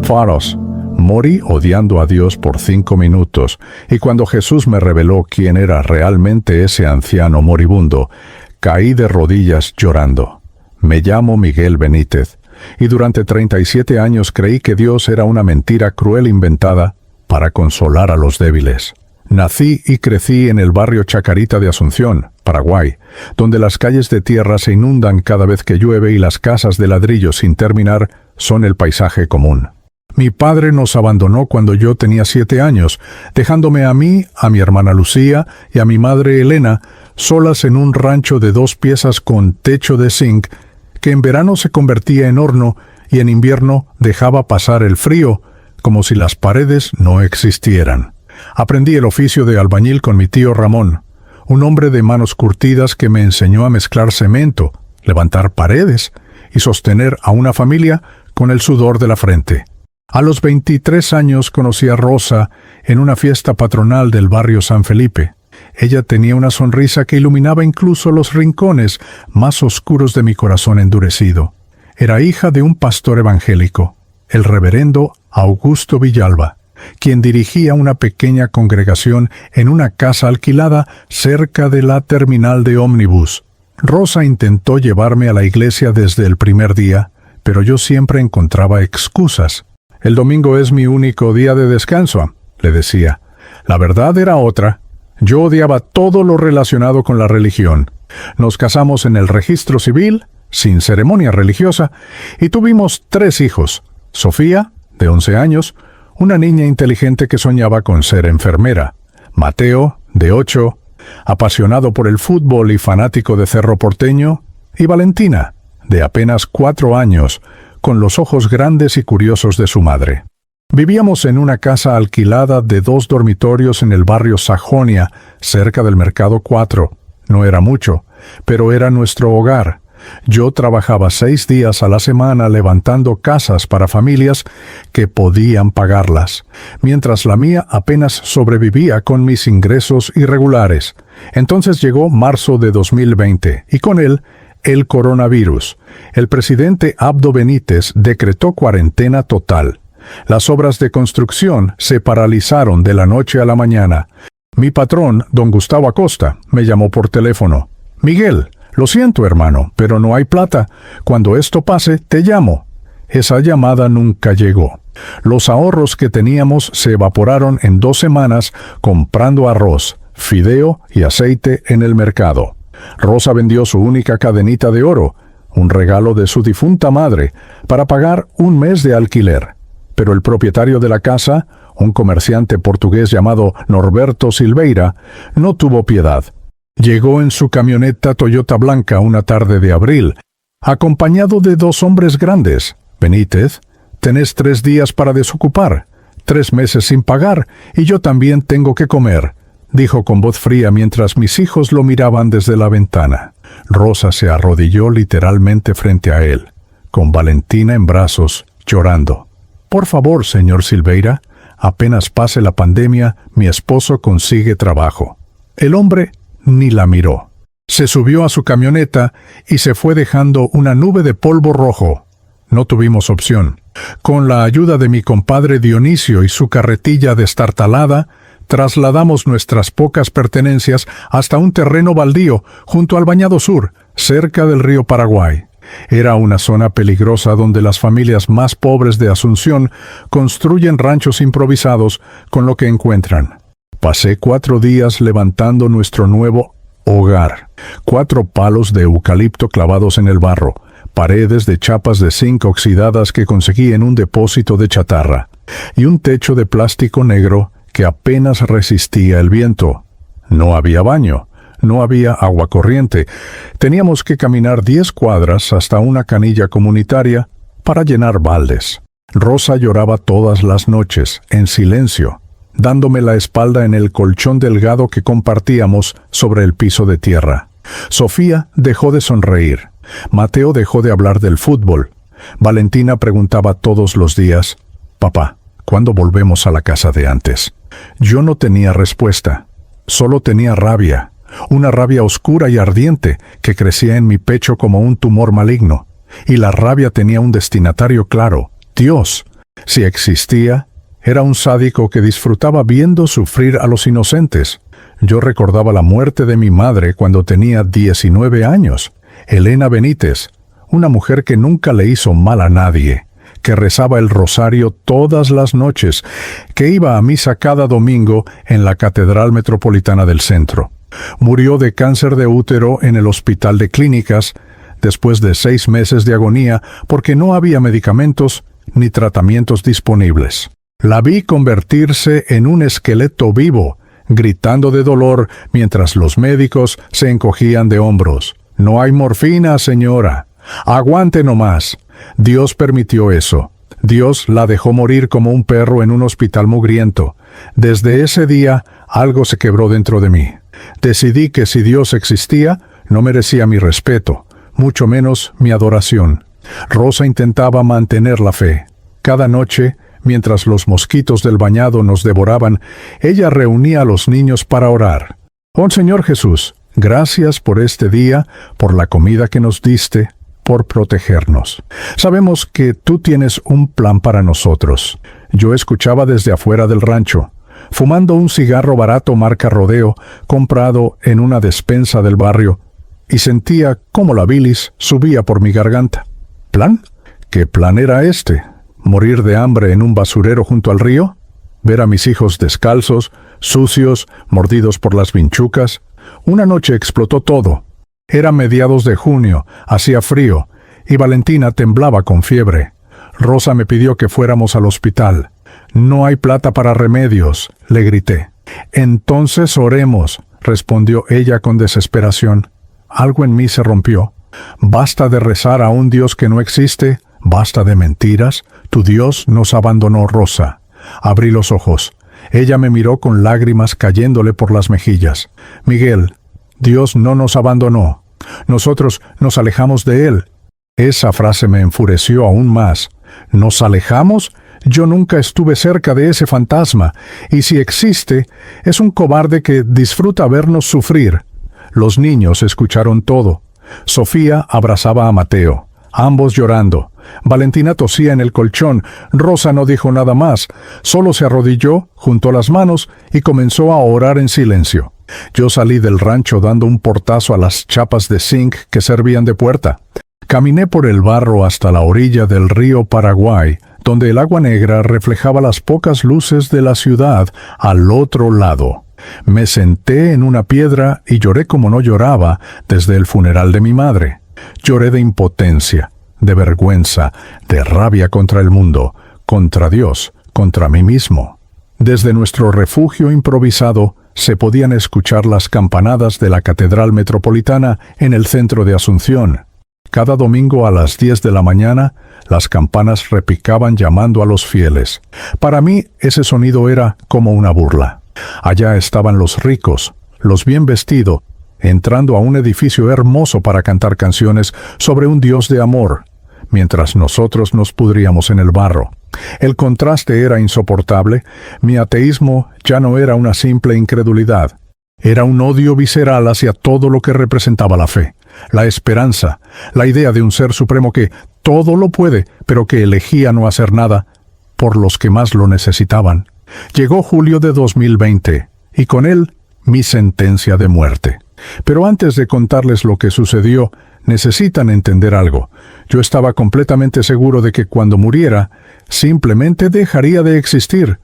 Faros. Morí odiando a Dios por 5 minutos, y cuando Jesús me reveló quién era realmente ese anciano moribundo, caí de rodillas llorando. Me llamo Miguel Benítez, y durante 37 años creí que Dios era una mentira cruel inventada para consolar a los débiles. Nací y crecí en el barrio Chacarita de Asunción, Paraguay, donde las calles de tierra se inundan cada vez que llueve y las casas de ladrillo sin terminar son el paisaje común. Mi padre nos abandonó cuando yo tenía 7 años, dejándome a mí, a mi hermana Lucía y a mi madre Elena solas en un rancho de 2 piezas con techo de zinc que en verano se convertía en horno y en invierno dejaba pasar el frío como si las paredes no existieran. Aprendí el oficio de albañil con mi tío Ramón, un hombre de manos curtidas que me enseñó a mezclar cemento, levantar paredes y sostener a una familia con el sudor de la frente. A los 23 años conocí a Rosa en una fiesta patronal del barrio San Felipe. Ella tenía una sonrisa que iluminaba incluso los rincones más oscuros de mi corazón endurecido. Era hija de un pastor evangélico, el reverendo Augusto Villalba, quien dirigía una pequeña congregación en una casa alquilada cerca de la terminal de ómnibus. Rosa intentó llevarme a la iglesia desde el primer día, pero yo siempre encontraba excusas. «El domingo es mi único día de descanso», le decía. La verdad era otra. Yo odiaba todo lo relacionado con la religión. Nos casamos en el registro civil, sin ceremonia religiosa, y tuvimos 3 hijos. Sofía, de 11 años, una niña inteligente que soñaba con ser enfermera. Mateo, de 8, apasionado por el fútbol y fanático de Cerro Porteño. Y Valentina, de apenas 4 años, con los ojos grandes y curiosos de su madre. Vivíamos en una casa alquilada de 2 dormitorios en el barrio Sajonia, cerca del Mercado 4. No era mucho, pero era nuestro hogar. Yo trabajaba 6 días a la semana levantando casas para familias que podían pagarlas, mientras la mía apenas sobrevivía con mis ingresos irregulares. Entonces llegó marzo de 2020, y con él, el coronavirus. El presidente Abdo Benítez decretó cuarentena total. Las obras de construcción se paralizaron de la noche a la mañana. Mi patrón, don Gustavo Acosta, me llamó por teléfono. «Miguel, lo siento, hermano, pero no hay plata. Cuando esto pase, te llamo». Esa llamada nunca llegó. Los ahorros que teníamos se evaporaron en 2 semanas comprando arroz, fideo y aceite en el mercado. Rosa vendió su única cadenita de oro, un regalo de su difunta madre, para pagar un mes de alquiler. Pero el propietario de la casa, un comerciante portugués llamado Norberto Silveira, no tuvo piedad. Llegó en su camioneta Toyota blanca una tarde de abril, acompañado de 2 hombres grandes. «Benítez, tenés 3 días para desocupar, 3 meses sin pagar, y yo también tengo que comer», dijo con voz fría mientras mis hijos lo miraban desde la ventana. Rosa se arrodilló literalmente frente a él, con Valentina en brazos, llorando. «Por favor, señor Silveira, apenas pase la pandemia, mi esposo consigue trabajo». El hombre ni la miró. Se subió a su camioneta y se fue dejando una nube de polvo rojo. No tuvimos opción. Con la ayuda de mi compadre Dionisio y su carretilla destartalada, trasladamos nuestras pocas pertenencias hasta un terreno baldío junto al Bañado Sur, cerca del río Paraguay. Era una zona peligrosa donde las familias más pobres de Asunción construyen ranchos improvisados con lo que encuentran. Pasé 4 días levantando nuestro nuevo hogar. 4 palos de eucalipto clavados en el barro, paredes de chapas de zinc oxidadas que conseguí en un depósito de chatarra, y un techo de plástico negro que apenas resistía el viento. No había baño, no había agua corriente. Teníamos que caminar 10 cuadras hasta una canilla comunitaria para llenar baldes. Rosa lloraba todas las noches, en silencio, dándome la espalda en el colchón delgado que compartíamos sobre el piso de tierra. Sofía dejó de sonreír. Mateo dejó de hablar del fútbol. Valentina preguntaba todos los días: «Papá, ¿cuándo volvemos a la casa de antes?». Yo no tenía respuesta. Solo tenía rabia. Una rabia oscura y ardiente que crecía en mi pecho como un tumor maligno. Y la rabia tenía un destinatario claro: Dios. Si existía, era un sádico que disfrutaba viendo sufrir a los inocentes. Yo recordaba la muerte de mi madre cuando tenía 19 años, Elena Benítez, una mujer que nunca le hizo mal a nadie, que rezaba el rosario todas las noches, que iba a misa cada domingo en la Catedral Metropolitana del Centro. Murió de cáncer de útero en el Hospital de Clínicas, después de 6 meses de agonía porque no había medicamentos ni tratamientos disponibles. La vi convertirse en un esqueleto vivo, gritando de dolor mientras los médicos se encogían de hombros. «No hay morfina, señora. Aguante nomás». Dios permitió eso. Dios la dejó morir como un perro en un hospital mugriento. Desde ese día, algo se quebró dentro de mí. Decidí que si Dios existía, no merecía mi respeto, mucho menos mi adoración. Rosa intentaba mantener la fe. Cada noche, mientras los mosquitos del bañado nos devoraban, ella reunía a los niños para orar. «Oh Señor Jesús, gracias por este día, por la comida que nos diste, por protegernos. Sabemos que tú tienes un plan para nosotros». Yo escuchaba desde afuera del rancho, fumando un cigarro barato marca Rodeo, comprado en una despensa del barrio, y sentía cómo la bilis subía por mi garganta. ¿Plan? ¿Qué plan era este? ¿Morir de hambre en un basurero junto al río? ¿Ver a mis hijos descalzos, sucios, mordidos por las vinchucas? Una noche explotó todo. Era mediados de junio, hacía frío, y Valentina temblaba con fiebre. Rosa me pidió que fuéramos al hospital. «No hay plata para remedios», le grité. «Entonces oremos», respondió ella con desesperación. Algo en mí se rompió. «Basta de rezar a un Dios que no existe, basta de mentiras. Tu Dios nos abandonó, Rosa». Abrí los ojos. Ella me miró con lágrimas cayéndole por las mejillas. «Miguel, Dios no nos abandonó. Nosotros nos alejamos de Él». Esa frase me enfureció aún más. ¿Nos alejamos? Yo nunca estuve cerca de ese fantasma, y si existe, es un cobarde que disfruta vernos sufrir. Los niños escucharon todo. Sofía abrazaba a Mateo, ambos llorando. Valentina tosía en el colchón. Rosa no dijo nada más, solo se arrodilló, juntó las manos y comenzó a orar en silencio. Yo salí del rancho dando un portazo a las chapas de zinc que servían de puerta. Caminé por el barro hasta la orilla del río Paraguay, donde el agua negra reflejaba las pocas luces de la ciudad al otro lado. Me senté en una piedra y lloré como no lloraba desde el funeral de mi madre. Lloré de impotencia, de vergüenza, de rabia contra el mundo, contra Dios, contra mí mismo. Desde nuestro refugio improvisado se podían escuchar las campanadas de la Catedral Metropolitana en el centro de Asunción. Cada domingo a las 10 de la mañana, las campanas repicaban llamando a los fieles. Para mí, ese sonido era como una burla. Allá estaban los ricos, los bien vestidos, entrando a un edificio hermoso para cantar canciones sobre un Dios de amor, mientras nosotros nos pudríamos en el barro. El contraste era insoportable. Mi ateísmo ya no era una simple incredulidad. Era un odio visceral hacia todo lo que representaba la fe, la esperanza, la idea de un ser supremo que todo lo puede, pero que elegía no hacer nada por los que más lo necesitaban. Llegó julio de 2020, y con él mi sentencia de muerte. Pero antes de contarles lo que sucedió, necesitan entender algo. Yo estaba completamente seguro de que cuando muriera, simplemente dejaría de existir.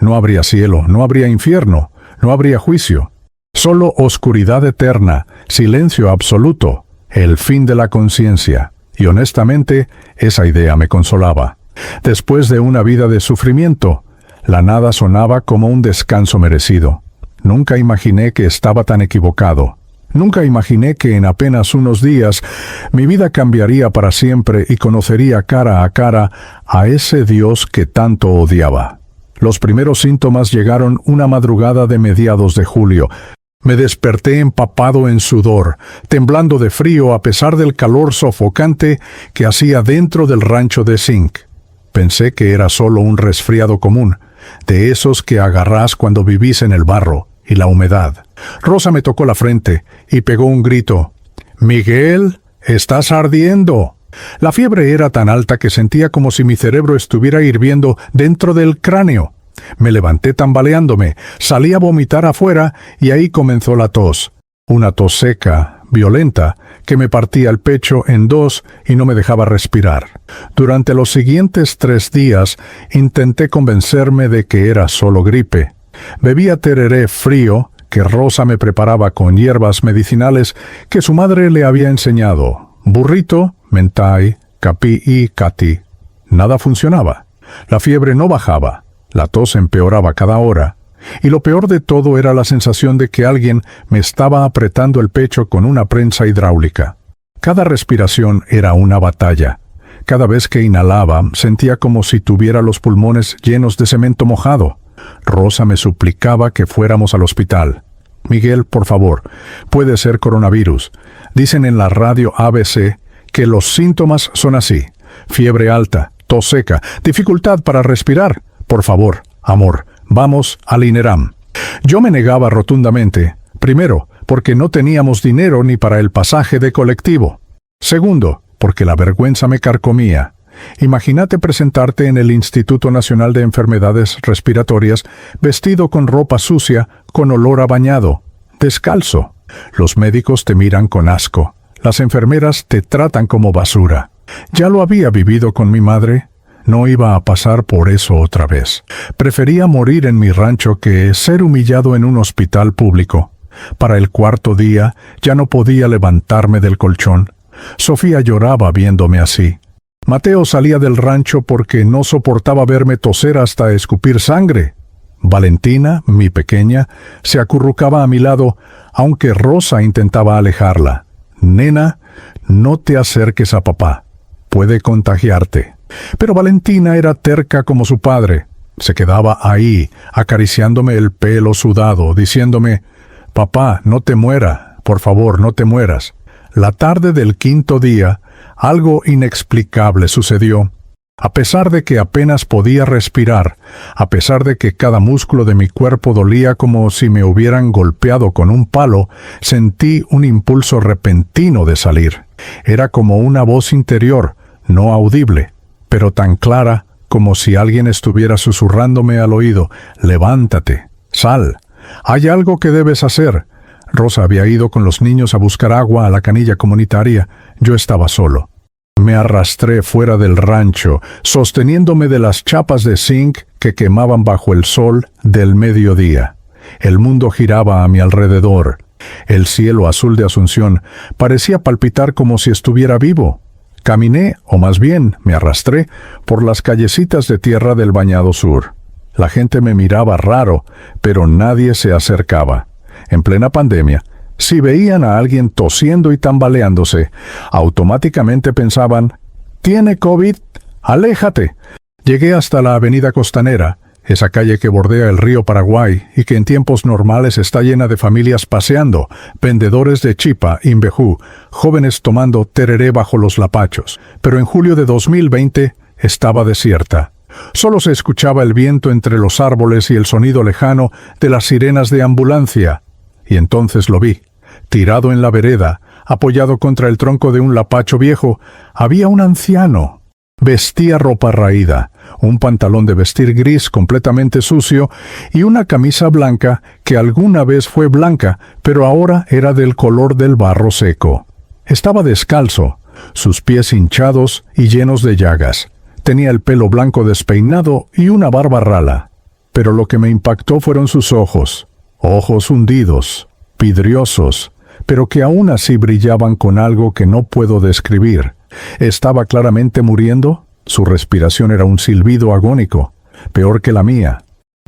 No habría cielo, no habría infierno, no habría juicio. Solo oscuridad eterna, silencio absoluto, el fin de la conciencia. Y honestamente, esa idea me consolaba. Después de una vida de sufrimiento, la nada sonaba como un descanso merecido. Nunca imaginé que estaba tan equivocado. Nunca imaginé que en apenas unos días mi vida cambiaría para siempre y conocería cara a cara a ese Dios que tanto odiaba. Los primeros síntomas llegaron una madrugada de mediados de julio. Me desperté empapado en sudor, temblando de frío a pesar del calor sofocante que hacía dentro del rancho de zinc. Pensé que era solo un resfriado común, de esos que agarrás cuando vivís en el barro y la humedad. Rosa me tocó la frente y pegó un grito. «Miguel, estás ardiendo». La fiebre era tan alta que sentía como si mi cerebro estuviera hirviendo dentro del cráneo. Me levanté tambaleándome, salí a vomitar afuera y ahí comenzó la tos. Una tos seca, violenta, que me partía el pecho en dos y no me dejaba respirar. Durante los siguientes 3 días intenté convencerme de que era solo gripe. Bebía tereré frío que Rosa me preparaba con hierbas medicinales que su madre le había enseñado. Burrito, mentai, capí y cati. Nada funcionaba. La fiebre no bajaba. La tos empeoraba cada hora. Y lo peor de todo era la sensación de que alguien me estaba apretando el pecho con una prensa hidráulica. Cada respiración era una batalla. Cada vez que inhalaba, sentía como si tuviera los pulmones llenos de cemento mojado. Rosa me suplicaba que fuéramos al hospital. Miguel, por favor, puede ser coronavirus. Dicen en la radio ABC que los síntomas son así: fiebre alta, tos seca, dificultad para respirar. Por favor, amor, vamos al INERAM. Yo me negaba rotundamente. Primero, porque no teníamos dinero ni para el pasaje de colectivo. Segundo, porque la vergüenza me carcomía. Imagínate presentarte en el Instituto Nacional de Enfermedades Respiratorias vestido con ropa sucia, con olor a bañado, descalzo. Los médicos te miran con asco. Las enfermeras te tratan como basura. Ya lo había vivido con mi madre. No iba a pasar por eso otra vez. Prefería morir en mi rancho que ser humillado en un hospital público. Para el 4.º día ya no podía levantarme del colchón. Sofía lloraba viéndome así. Mateo salía del rancho porque no soportaba verme toser hasta escupir sangre. Valentina, mi pequeña, se acurrucaba a mi lado, aunque Rosa intentaba alejarla. Nena, no te acerques a papá. Puede contagiarte. Pero Valentina era terca como su padre. Se quedaba ahí, acariciándome el pelo sudado, diciéndome: «Papá, no te muera, por favor, no te mueras». La tarde del 5.º día, algo inexplicable sucedió. A pesar de que apenas podía respirar, a pesar de que cada músculo de mi cuerpo dolía como si me hubieran golpeado con un palo, sentí un impulso repentino de salir. Era como una voz interior, no audible, pero tan clara como si alguien estuviera susurrándome al oído: «Levántate, sal, hay algo que debes hacer». Rosa había ido con los niños a buscar agua a la canilla comunitaria. Yo estaba solo. Me arrastré fuera del rancho, sosteniéndome de las chapas de zinc que quemaban bajo el sol del mediodía. El mundo giraba a mi alrededor. El cielo azul de Asunción parecía palpitar como si estuviera vivo. Caminé, o más bien me arrastré, por las callecitas de tierra del Bañado Sur. La gente me miraba raro, pero nadie se acercaba. En plena pandemia, si veían a alguien tosiendo y tambaleándose, automáticamente pensaban: «¿Tiene COVID? ¡Aléjate!». Llegué hasta la avenida Costanera, esa calle que bordea el río Paraguay y que en tiempos normales está llena de familias paseando, vendedores de chipa, imbejú, jóvenes tomando tereré bajo los lapachos. Pero en julio de 2020 estaba desierta. Solo se escuchaba el viento entre los árboles y el sonido lejano de las sirenas de ambulancia. Y entonces lo vi. Tirado en la vereda, apoyado contra el tronco de un lapacho viejo, había un anciano. Vestía ropa raída, un pantalón de vestir gris completamente sucio y una camisa blanca que alguna vez fue blanca, pero ahora era del color del barro seco. Estaba descalzo, sus pies hinchados y llenos de llagas. Tenía el pelo blanco despeinado y una barba rala. Pero lo que me impactó fueron sus ojos. Ojos hundidos, vidriosos, pero que aún así brillaban con algo que no puedo describir. ¿Estaba claramente muriendo? Su respiración era un silbido agónico, peor que la mía.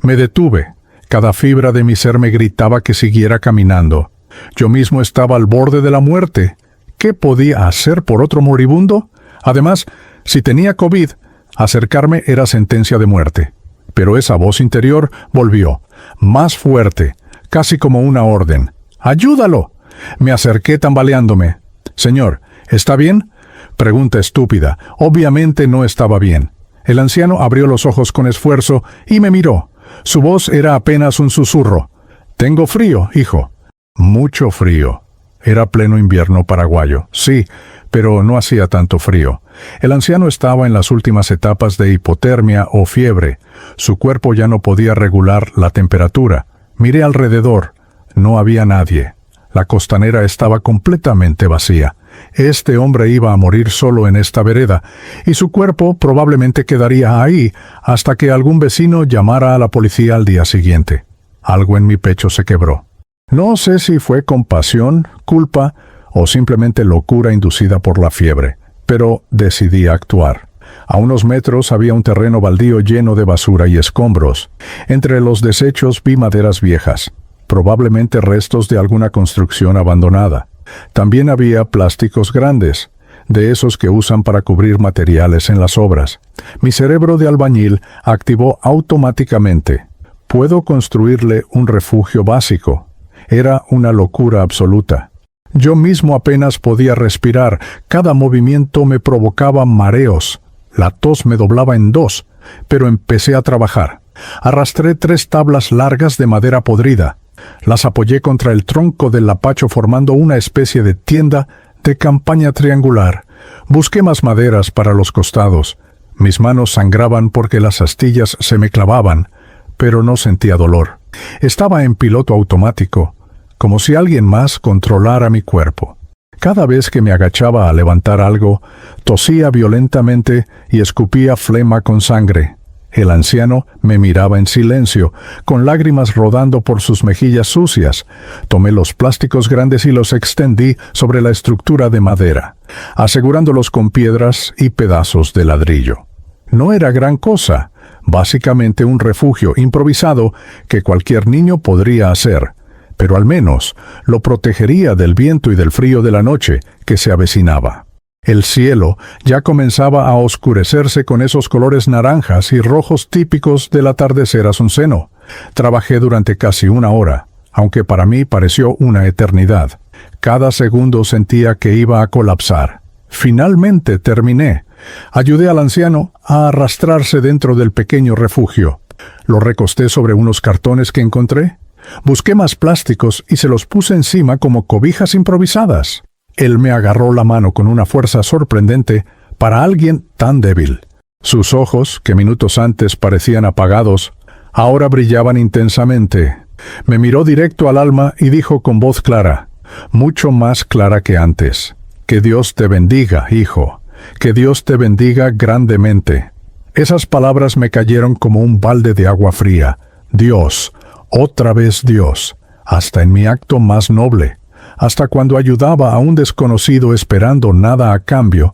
Me detuve. Cada fibra de mi ser me gritaba que siguiera caminando. Yo mismo estaba al borde de la muerte. ¿Qué podía hacer por otro moribundo? Además, si tenía COVID, acercarme era sentencia de muerte. Pero esa voz interior volvió, más fuerte, casi como una orden. ¡Ayúdalo! Me acerqué tambaleándome. «Señor, ¿está bien?». Pregunta estúpida. Obviamente no estaba bien. El anciano abrió los ojos con esfuerzo y me miró. Su voz era apenas un susurro. «Tengo frío, hijo». «Mucho frío». Era pleno invierno paraguayo, sí, pero no hacía tanto frío. El anciano estaba en las últimas etapas de hipotermia o fiebre. Su cuerpo ya no podía regular la temperatura. Miré alrededor. No había nadie. La costanera estaba completamente vacía. Este hombre iba a morir solo en esta vereda, y su cuerpo probablemente quedaría ahí hasta que algún vecino llamara a la policía al día siguiente. Algo en mi pecho se quebró. No sé si fue compasión, culpa o simplemente locura inducida por la fiebre, pero decidí actuar. A unos metros había un terreno baldío lleno de basura y escombros. Entre los desechos vi maderas viejas, probablemente restos de alguna construcción abandonada. También había plásticos grandes, de esos que usan para cubrir materiales en las obras. Mi cerebro de albañil activó automáticamente. Puedo construirle un refugio básico. Era una locura absoluta. Yo mismo apenas podía respirar. Cada movimiento me provocaba mareos. La tos me doblaba en dos, pero empecé a trabajar. Arrastré 3 tablas largas de madera podrida. Las apoyé contra el tronco del lapacho formando una especie de tienda de campaña triangular. Busqué más maderas para los costados. Mis manos sangraban porque las astillas se me clavaban, pero no sentía dolor. Estaba en piloto automático, como si alguien más controlara mi cuerpo. Cada vez que me agachaba a levantar algo, tosía violentamente y escupía flema con sangre. El anciano me miraba en silencio, con lágrimas rodando por sus mejillas sucias. Tomé los plásticos grandes y los extendí sobre la estructura de madera, asegurándolos con piedras y pedazos de ladrillo. No era gran cosa, básicamente un refugio improvisado que cualquier niño podría hacer, pero al menos lo protegería del viento y del frío de la noche que se avecinaba. El cielo ya comenzaba a oscurecerse con esos colores naranjas y rojos típicos del atardecer asunceno. Trabajé durante casi 1 hora, aunque para mí pareció una eternidad. Cada segundo sentía que iba a colapsar. Finalmente terminé. Ayudé al anciano a arrastrarse dentro del pequeño refugio. Lo recosté sobre unos cartones que encontré. Busqué más plásticos y se los puse encima como cobijas improvisadas. Él me agarró la mano con una fuerza sorprendente para alguien tan débil. Sus ojos, que minutos antes parecían apagados, ahora brillaban intensamente. Me miró directo al alma y dijo con voz clara, mucho más clara que antes: «Que Dios te bendiga, hijo. Que Dios te bendiga grandemente». Esas palabras me cayeron como un balde de agua fría. Dios, otra vez Dios, hasta en mi acto más noble. Hasta cuando ayudaba a un desconocido esperando nada a cambio,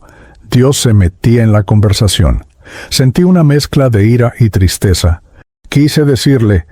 Dios se metía en la conversación. Sentí una mezcla de ira y tristeza. Quise decirle,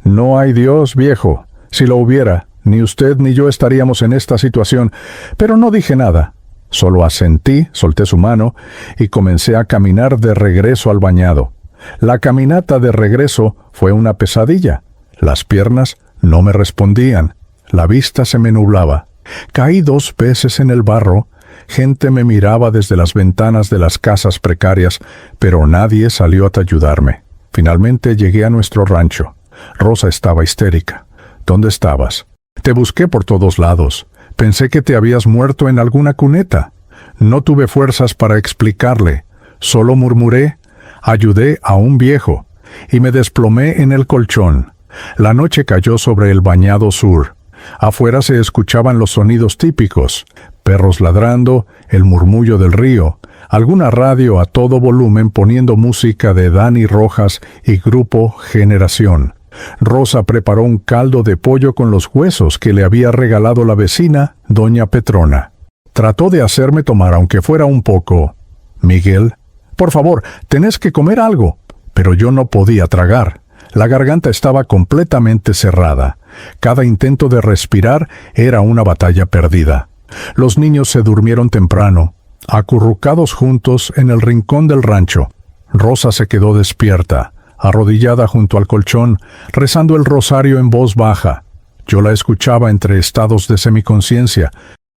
«No hay Dios, viejo. Si lo hubiera, ni usted ni yo estaríamos en esta situación», pero no dije nada. Solo asentí, solté su mano y comencé a caminar de regreso al bañado. La caminata de regreso fue una pesadilla. Las piernas no me respondían. La vista se me nublaba. Caí 2 veces en el barro. Gente me miraba desde las ventanas de las casas precarias, pero nadie salió a ayudarme. Finalmente llegué a nuestro rancho. Rosa estaba histérica. «¿Dónde estabas? Te busqué por todos lados. Pensé que te habías muerto en alguna cuneta». No tuve fuerzas para explicarle. Solo murmuré, «Ayudé a un viejo», y me desplomé en el colchón. La noche cayó sobre el bañado sur. Afuera se escuchaban los sonidos típicos: perros ladrando, el murmullo del río, alguna radio a todo volumen poniendo música de Dani Rojas y Grupo Generación. Rosa preparó un caldo de pollo con los huesos que le había regalado la vecina, doña Petrona. Trató de hacerme tomar, aunque fuera un poco. «Miguel, por favor, tenés que comer algo». Pero yo no podía tragar. La garganta estaba completamente cerrada. Cada intento de respirar era una batalla perdida. Los niños se durmieron temprano, acurrucados juntos en el rincón del rancho. Rosa se quedó despierta, arrodillada junto al colchón, rezando el rosario en voz baja. Yo la escuchaba entre estados de semiconciencia.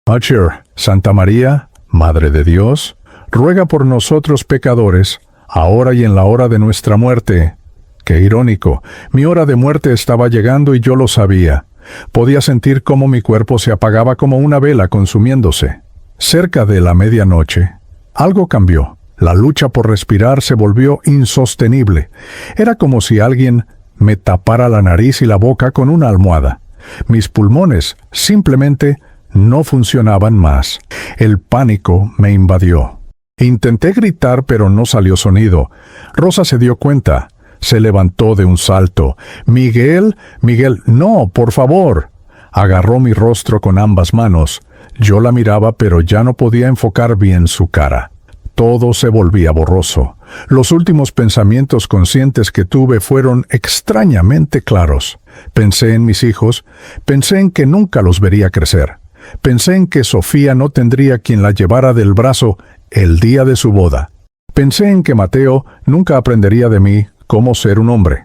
«Macher, Santa María, Madre de Dios, ruega por nosotros pecadores, ahora y en la hora de nuestra muerte». Qué irónico. Mi hora de muerte estaba llegando y yo lo sabía. Podía sentir cómo mi cuerpo se apagaba como una vela consumiéndose. Cerca de la medianoche, algo cambió. La lucha por respirar se volvió insostenible. Era como si alguien me tapara la nariz y la boca con una almohada. Mis pulmones simplemente no funcionaban más. El pánico me invadió. Intenté gritar, pero no salió sonido. Rosa se dio cuenta. Se levantó de un salto. «Miguel, Miguel, no, por favor». Agarró mi rostro con ambas manos. Yo la miraba, pero ya no podía enfocar bien su cara. Todo se volvía borroso. Los últimos pensamientos conscientes que tuve fueron extrañamente claros. Pensé en mis hijos, pensé en que nunca los vería crecer. Pensé en que Sofía no tendría quien la llevara del brazo el día de su boda. Pensé en que Mateo nunca aprendería de mí cómo ser un hombre.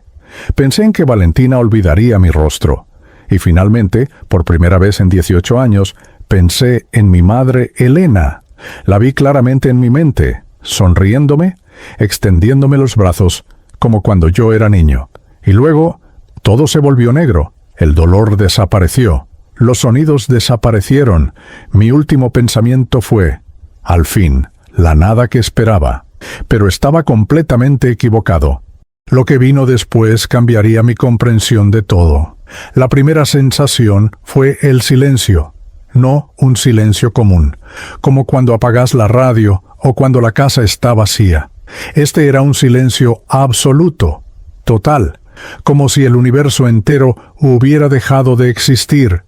Pensé en que Valentina olvidaría mi rostro. Y finalmente, por primera vez en 18 años, pensé en mi madre Elena. La vi claramente en mi mente, sonriéndome, extendiéndome los brazos, como cuando yo era niño. Y luego, todo se volvió negro. El dolor desapareció. Los sonidos desaparecieron. Mi último pensamiento fue, al fin, la nada que esperaba. Pero estaba completamente equivocado. Lo que vino después cambiaría mi comprensión de todo. La primera sensación fue el silencio. No un silencio común, como cuando apagas la radio o cuando la casa está vacía. Este era un silencio absoluto, total, como si el universo entero hubiera dejado de existir.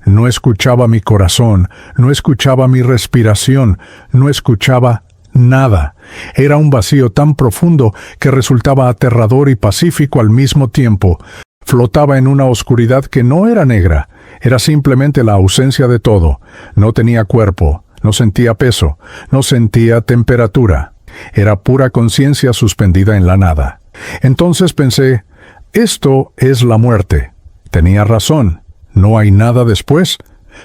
No escuchaba mi corazón, no escuchaba mi respiración, no escuchaba nada. Era un vacío tan profundo que resultaba aterrador y pacífico al mismo tiempo. Flotaba en una oscuridad que no era negra, era simplemente la ausencia de todo. No tenía cuerpo, no sentía peso, no sentía temperatura. Era pura conciencia suspendida en la nada. Entonces pensé, esto es la muerte. Tenía razón, no hay nada después.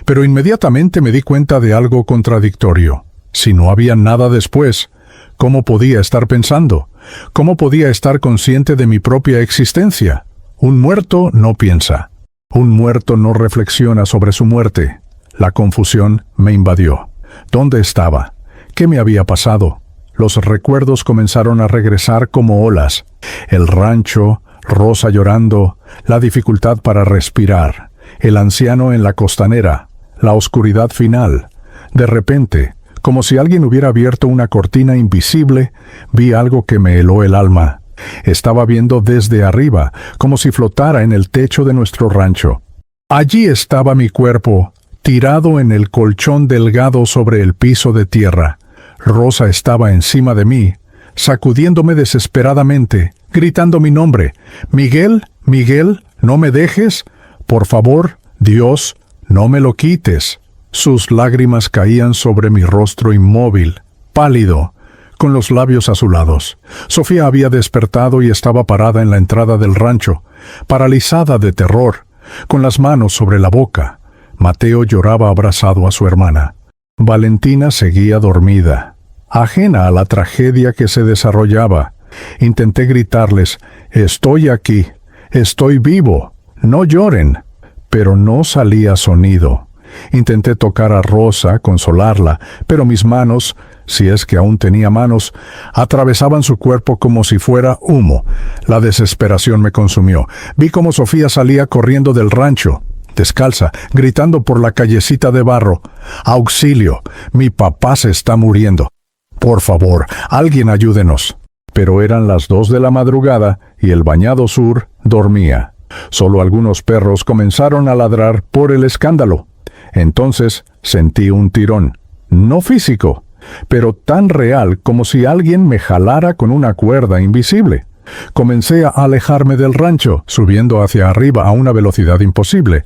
Pero inmediatamente me di cuenta de algo contradictorio. Si no había nada después, ¿cómo podía estar pensando? ¿Cómo podía estar consciente de mi propia existencia? Un muerto no piensa. Un muerto no reflexiona sobre su muerte. La confusión me invadió. ¿Dónde estaba? ¿Qué me había pasado? Los recuerdos comenzaron a regresar como olas. El rancho, Rosa llorando, la dificultad para respirar, el anciano en la costanera, la oscuridad final. De repente, como si alguien hubiera abierto una cortina invisible, vi algo que me heló el alma. Estaba viendo desde arriba, como si flotara en el techo de nuestro rancho. Allí estaba mi cuerpo, tirado en el colchón delgado sobre el piso de tierra. Rosa estaba encima de mí, sacudiéndome desesperadamente, gritando mi nombre. «Miguel, Miguel, no me dejes. Por favor, Dios, no me lo quites». Sus lágrimas caían sobre mi rostro inmóvil, pálido, con los labios azulados. Sofía había despertado y estaba parada en la entrada del rancho, paralizada de terror, con las manos sobre la boca. Mateo lloraba abrazado a su hermana. Valentina seguía dormida, ajena a la tragedia que se desarrollaba. Intenté gritarles, «Estoy aquí, estoy vivo, no lloren», pero no salía sonido. Intenté tocar a Rosa, consolarla, pero mis manos, si es que aún tenía manos, atravesaban su cuerpo como si fuera humo. La desesperación me consumió. Vi cómo Sofía salía corriendo del rancho, descalza, gritando por la callecita de barro. «¡Auxilio! Mi papá se está muriendo. Por favor, alguien ayúdenos». Pero eran las 2 de la madrugada y el Bañado Sur dormía. Solo algunos perros comenzaron a ladrar por el escándalo. Entonces sentí un tirón, no físico, pero tan real como si alguien me jalara con una cuerda invisible. Comencé a alejarme del rancho, subiendo hacia arriba a una velocidad imposible.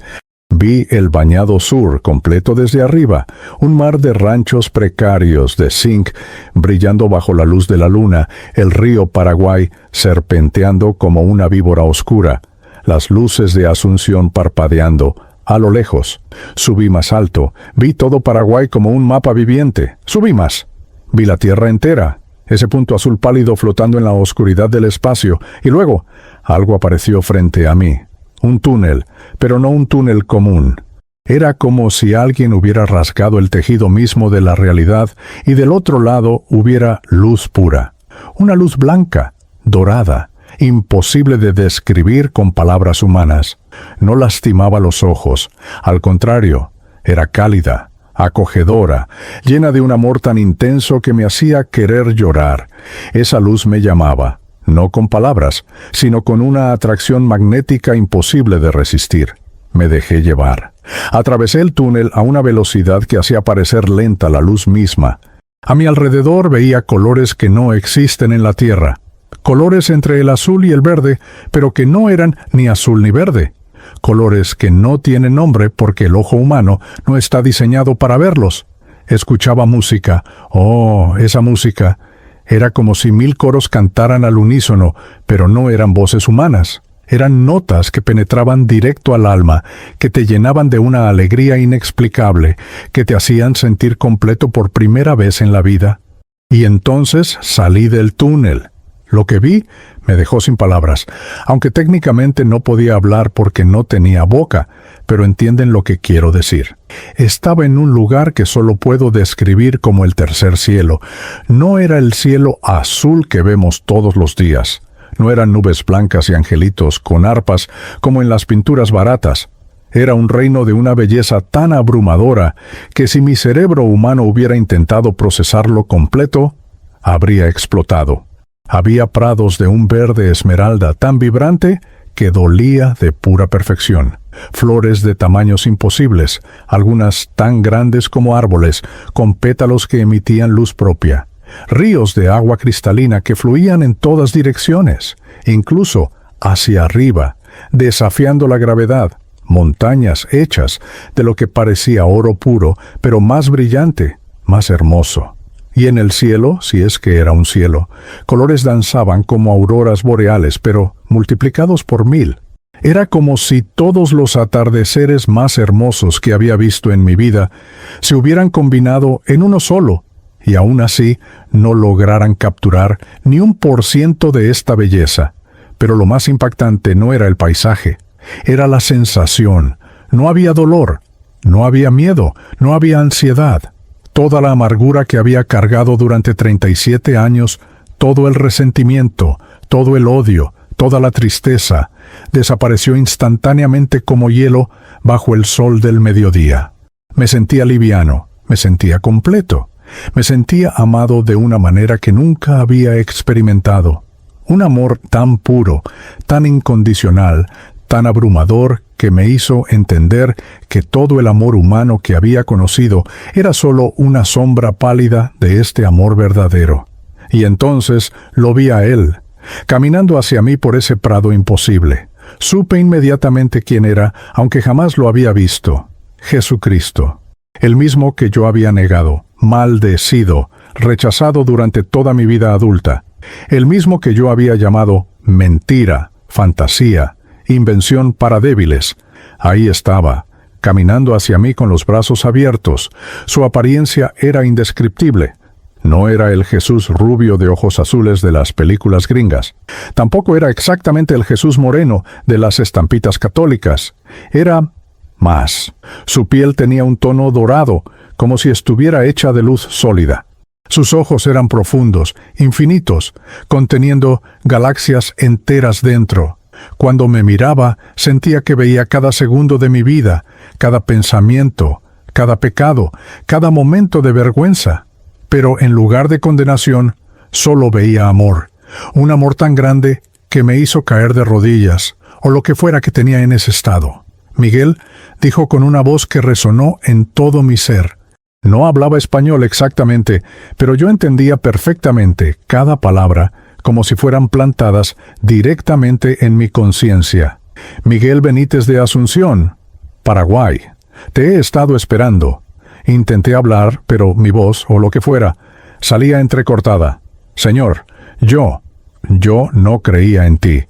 Vi el Bañado Sur completo desde arriba, un mar de ranchos precarios de zinc brillando bajo la luz de la luna, el río Paraguay serpenteando como una víbora oscura, las luces de Asunción parpadeando. A lo lejos, subí más alto, vi todo Paraguay como un mapa viviente. Subí más, vi la tierra entera, ese punto azul pálido flotando en la oscuridad del espacio, y luego algo apareció frente a mí. un túnel, pero no un túnel común. Era como si alguien hubiera rasgado el tejido mismo de la realidad y del otro lado hubiera luz pura. Una luz blanca, dorada, imposible de describir con palabras humanas. No lastimaba los ojos, al contrario, era cálida, acogedora, llena de un amor tan intenso que me hacía querer llorar. Esa luz me llamaba, no con palabras, sino con una atracción magnética imposible de resistir. Me dejé llevar. Atravesé el túnel a una velocidad que hacía parecer lenta la luz misma. A mi alrededor veía colores que no existen en la Tierra. Colores entre el azul y el verde, pero que no eran ni azul ni verde. Colores que no tienen nombre porque el ojo humano no está diseñado para verlos. Escuchaba música. Oh, esa música. Era como si 1000 coros cantaran al unísono, pero no eran voces humanas. Eran notas que penetraban directo al alma, que te llenaban de una alegría inexplicable, que te hacían sentir completo por primera vez en la vida. Y entonces salí del túnel. Lo que vi me dejó sin palabras, aunque técnicamente no podía hablar porque no tenía boca, pero entienden lo que quiero decir. Estaba en un lugar que solo puedo describir como el tercer cielo. No era el cielo azul que vemos todos los días. No eran nubes blancas y angelitos con arpas como en las pinturas baratas. Era un reino de una belleza tan abrumadora que si mi cerebro humano hubiera intentado procesarlo completo, habría explotado. Había prados de un verde esmeralda tan vibrante que dolía de pura perfección. Flores de tamaños imposibles, algunas tan grandes como árboles, con pétalos que emitían luz propia. Ríos de agua cristalina que fluían en todas direcciones, incluso hacia arriba, desafiando la gravedad. Montañas hechas de lo que parecía oro puro, pero más brillante, más hermoso. Y en el cielo, si es que era un cielo, colores danzaban como auroras boreales, pero multiplicados por 1000. Era como si todos los atardeceres más hermosos que había visto en mi vida se hubieran combinado en uno solo, y aún así no lograran capturar ni 1% de esta belleza. Pero lo más impactante no era el paisaje, era la sensación. No había dolor, no había miedo, no había ansiedad. Toda la amargura que había cargado durante 37 años, todo el resentimiento, todo el odio, toda la tristeza, desapareció instantáneamente como hielo bajo el sol del mediodía. Me sentía liviano, me sentía completo, me sentía amado de una manera que nunca había experimentado. Un amor tan puro, tan incondicional, tan abrumador que me hizo entender que todo el amor humano que había conocido era solo una sombra pálida de este amor verdadero. Y entonces lo vi a él, caminando hacia mí por ese prado imposible. Supe inmediatamente quién era, aunque jamás lo había visto. Jesucristo, el mismo que yo había negado, maldecido, rechazado durante toda mi vida adulta, el mismo que yo había llamado mentira, fantasía, invención para débiles. Ahí estaba, caminando hacia mí con los brazos abiertos. Su apariencia era indescriptible. No era el Jesús rubio de ojos azules de las películas gringas. Tampoco era exactamente el Jesús moreno de las estampitas católicas. Era más. Su piel tenía un tono dorado, como si estuviera hecha de luz sólida. Sus ojos eran profundos, infinitos, conteniendo galaxias enteras dentro. Cuando me miraba, sentía que veía cada segundo de mi vida, cada pensamiento, cada pecado, cada momento de vergüenza. Pero en lugar de condenación, solo veía amor. Un amor tan grande que me hizo caer de rodillas, o lo que fuera que tenía en ese estado. Miguel dijo con una voz que resonó en todo mi ser. No hablaba español exactamente, pero yo entendía perfectamente cada palabra, como si fueran plantadas directamente en mi conciencia. Miguel Benítez de Asunción, Paraguay. Te he estado esperando. Intenté hablar, pero mi voz, o lo que fuera, salía entrecortada. Señor, yo no creía en ti.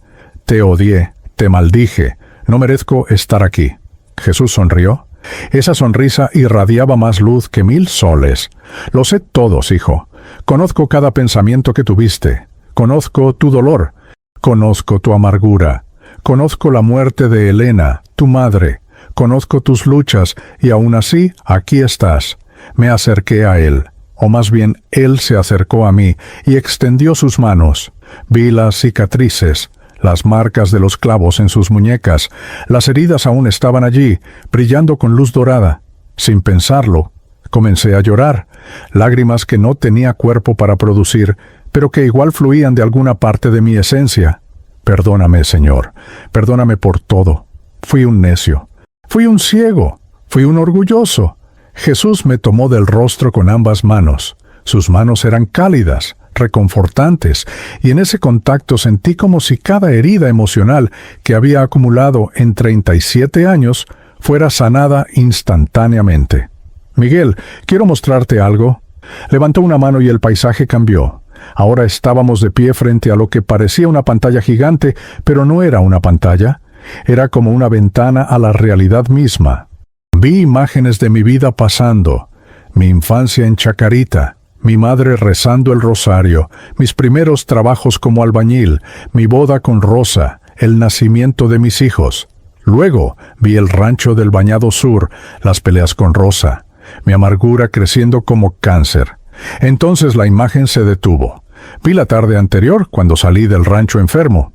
Te odié, te maldije. No merezco estar aquí. Jesús sonrió. Esa sonrisa irradiaba más luz que 1000 soles. Lo sé todos, hijo. Conozco cada pensamiento que tuviste. Conozco tu dolor, conozco tu amargura, Conozco la muerte de Elena, tu madre. Conozco tus luchas, y aún así, aquí estás. Me acerqué a él, o más bien, él se acercó a mí, y extendió sus manos. Vi las cicatrices, las marcas de los clavos en sus muñecas. Las heridas aún estaban allí, brillando con luz dorada. Sin pensarlo, comencé a llorar, lágrimas que no tenía cuerpo para producir, pero que igual fluían de alguna parte de mi esencia. Perdóname, Señor, perdóname por todo. Fui un necio, fui un ciego, fui un orgulloso. Jesús me tomó del rostro con ambas manos. Sus manos eran cálidas, reconfortantes, y en ese contacto sentí como si cada herida emocional que había acumulado en 37 años fuera sanada instantáneamente. Miguel, quiero mostrarte algo. Levantó una mano y el paisaje cambió. Ahora estábamos de pie frente a lo que parecía una pantalla gigante, pero no era una pantalla. Era como una ventana a la realidad misma. Vi imágenes de mi vida pasando, mi infancia en Chacarita, mi madre rezando el rosario, mis primeros trabajos como albañil, mi boda con Rosa, el nacimiento de mis hijos. Luego vi el rancho del Bañado Sur, las peleas con Rosa, mi amargura creciendo como cáncer. Entonces la imagen se detuvo. Vi la tarde anterior, cuando salí del rancho enfermo.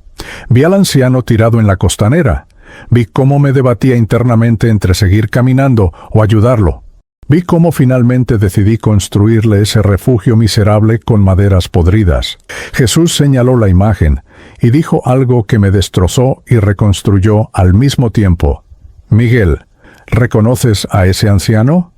Vi al anciano tirado en la costanera. Vi cómo me debatía internamente entre seguir caminando o ayudarlo. Vi cómo finalmente decidí construirle ese refugio miserable con maderas podridas. Jesús señaló la imagen y dijo algo que me destrozó y reconstruyó al mismo tiempo. Miguel, ¿reconoces a ese anciano?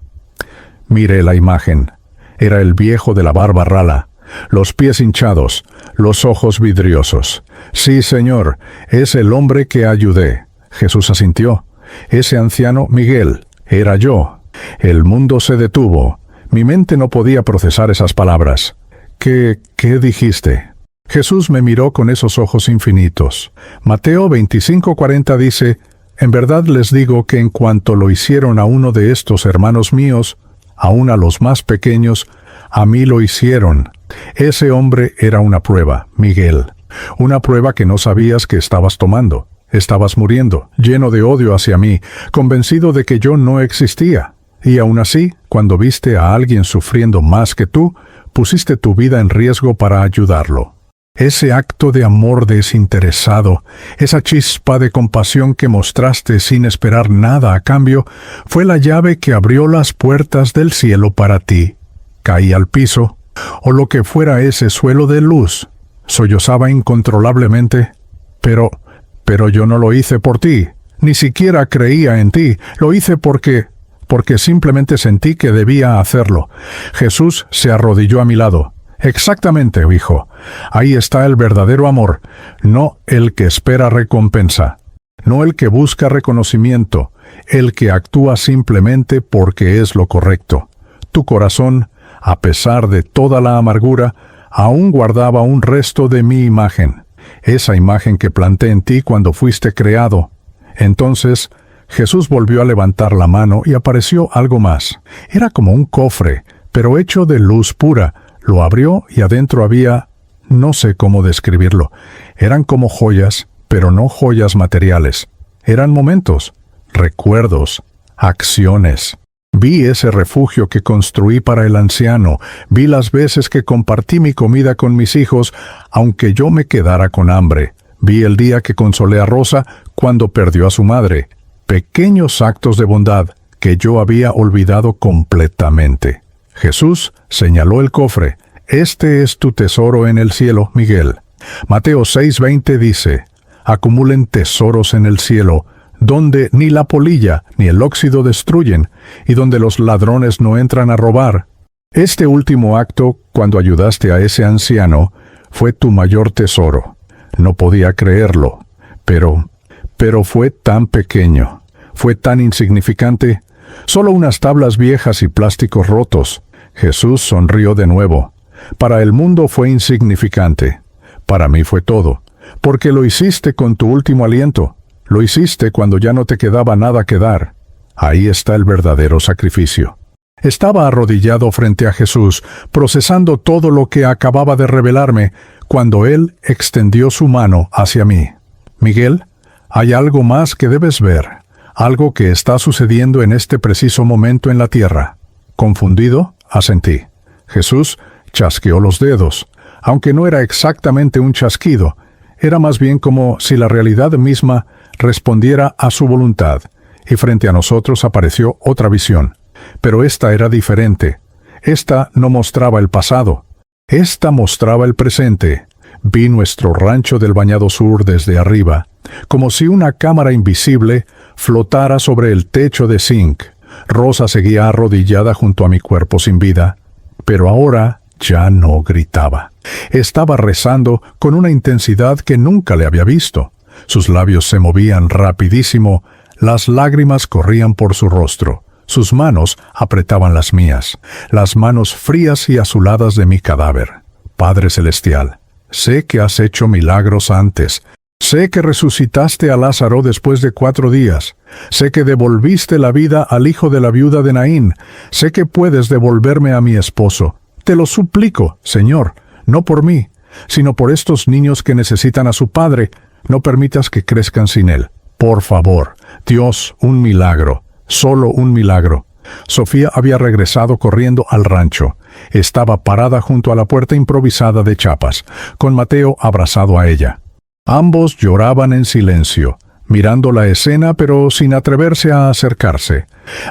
Miré la imagen. Era el viejo de la barba rala, los pies hinchados, los ojos vidriosos. Sí, Señor, es el hombre que ayudé. Jesús asintió. Ese anciano, Miguel, era yo. El mundo se detuvo. Mi mente no podía procesar esas palabras. ¿Qué dijiste? Jesús me miró con esos ojos infinitos. Mateo 25:40 dice, «En verdad les digo que en cuanto lo hicieron a uno de estos hermanos míos, aun a los más pequeños, a mí lo hicieron». Ese hombre era una prueba, Miguel. Una prueba que no sabías que estabas tomando. Estabas muriendo, lleno de odio hacia mí, convencido de que yo no existía. Y aún así, cuando viste a alguien sufriendo más que tú, pusiste tu vida en riesgo para ayudarlo. Ese acto de amor desinteresado, esa chispa de compasión que mostraste sin esperar nada a cambio, fue la llave que abrió las puertas del cielo para ti. Caí al piso, o lo que fuera ese suelo de luz. Sollozaba incontrolablemente, pero yo no lo hice por ti, ni siquiera creía en ti, lo hice porque simplemente sentí que debía hacerlo. Jesús se arrodilló a mi lado. Exactamente, hijo. Ahí está el verdadero amor, no el que espera recompensa, no el que busca reconocimiento, el que actúa simplemente porque es lo correcto. Tu corazón, a pesar de toda la amargura, aún guardaba un resto de mi imagen, esa imagen que planté en ti cuando fuiste creado. Entonces, Jesús volvió a levantar la mano y apareció algo más. Era como un cofre, pero hecho de luz pura. Lo abrió y adentro había, no sé cómo describirlo, eran como joyas, pero no joyas materiales. Eran momentos, recuerdos, acciones. Vi ese refugio que construí para el anciano, vi las veces que compartí mi comida con mis hijos, aunque yo me quedara con hambre. Vi el día que consolé a Rosa cuando perdió a su madre. Pequeños actos de bondad que yo había olvidado completamente. Jesús señaló el cofre. Este es tu tesoro en el cielo, Miguel. Mateo 6:20 dice, acumulen tesoros en el cielo, donde ni la polilla ni el óxido destruyen, y donde los ladrones no entran a robar. Este último acto, cuando ayudaste a ese anciano, fue tu mayor tesoro. No podía creerlo, pero fue tan pequeño, fue tan insignificante, solo unas tablas viejas y plásticos rotos. Jesús sonrió de nuevo. Para el mundo fue insignificante. Para mí fue todo, porque lo hiciste con tu último aliento. Lo hiciste cuando ya no te quedaba nada que dar. Ahí está el verdadero sacrificio. Estaba arrodillado frente a Jesús, procesando todo lo que acababa de revelarme, cuando Él extendió su mano hacia mí. Miguel, Hay algo más que debes ver, algo que está sucediendo en este preciso momento en la tierra. Confundido, asentí. Jesús chasqueó los dedos, aunque no era exactamente un chasquido, era más bien como si la realidad misma respondiera a su voluntad, y frente a nosotros apareció otra visión. Pero esta era diferente. Esta no mostraba el pasado. Esta mostraba el presente. Vi nuestro rancho del Bañado Sur desde arriba, como si una cámara invisible flotara sobre el techo de zinc. Rosa seguía arrodillada junto a mi cuerpo sin vida, pero ahora ya no gritaba. Estaba rezando con una intensidad que nunca le había visto. Sus labios se movían rapidísimo, las lágrimas corrían por su rostro. Sus manos apretaban las mías, las manos frías y azuladas de mi cadáver. Padre Celestial, sé que has hecho milagros antes. Sé que resucitaste a Lázaro después de 4 días. Sé que devolviste la vida al hijo de la viuda de Naín. Sé que puedes devolverme a mi esposo. Te lo suplico, Señor, no por mí, sino por estos niños que necesitan a su padre. No permitas que crezcan sin él. Por favor, Dios, un milagro. Solo un milagro. Sofía había regresado corriendo al rancho. Estaba parada junto a la puerta improvisada de chapas, con Mateo abrazado a ella. Ambos lloraban en silencio, mirando la escena pero sin atreverse a acercarse.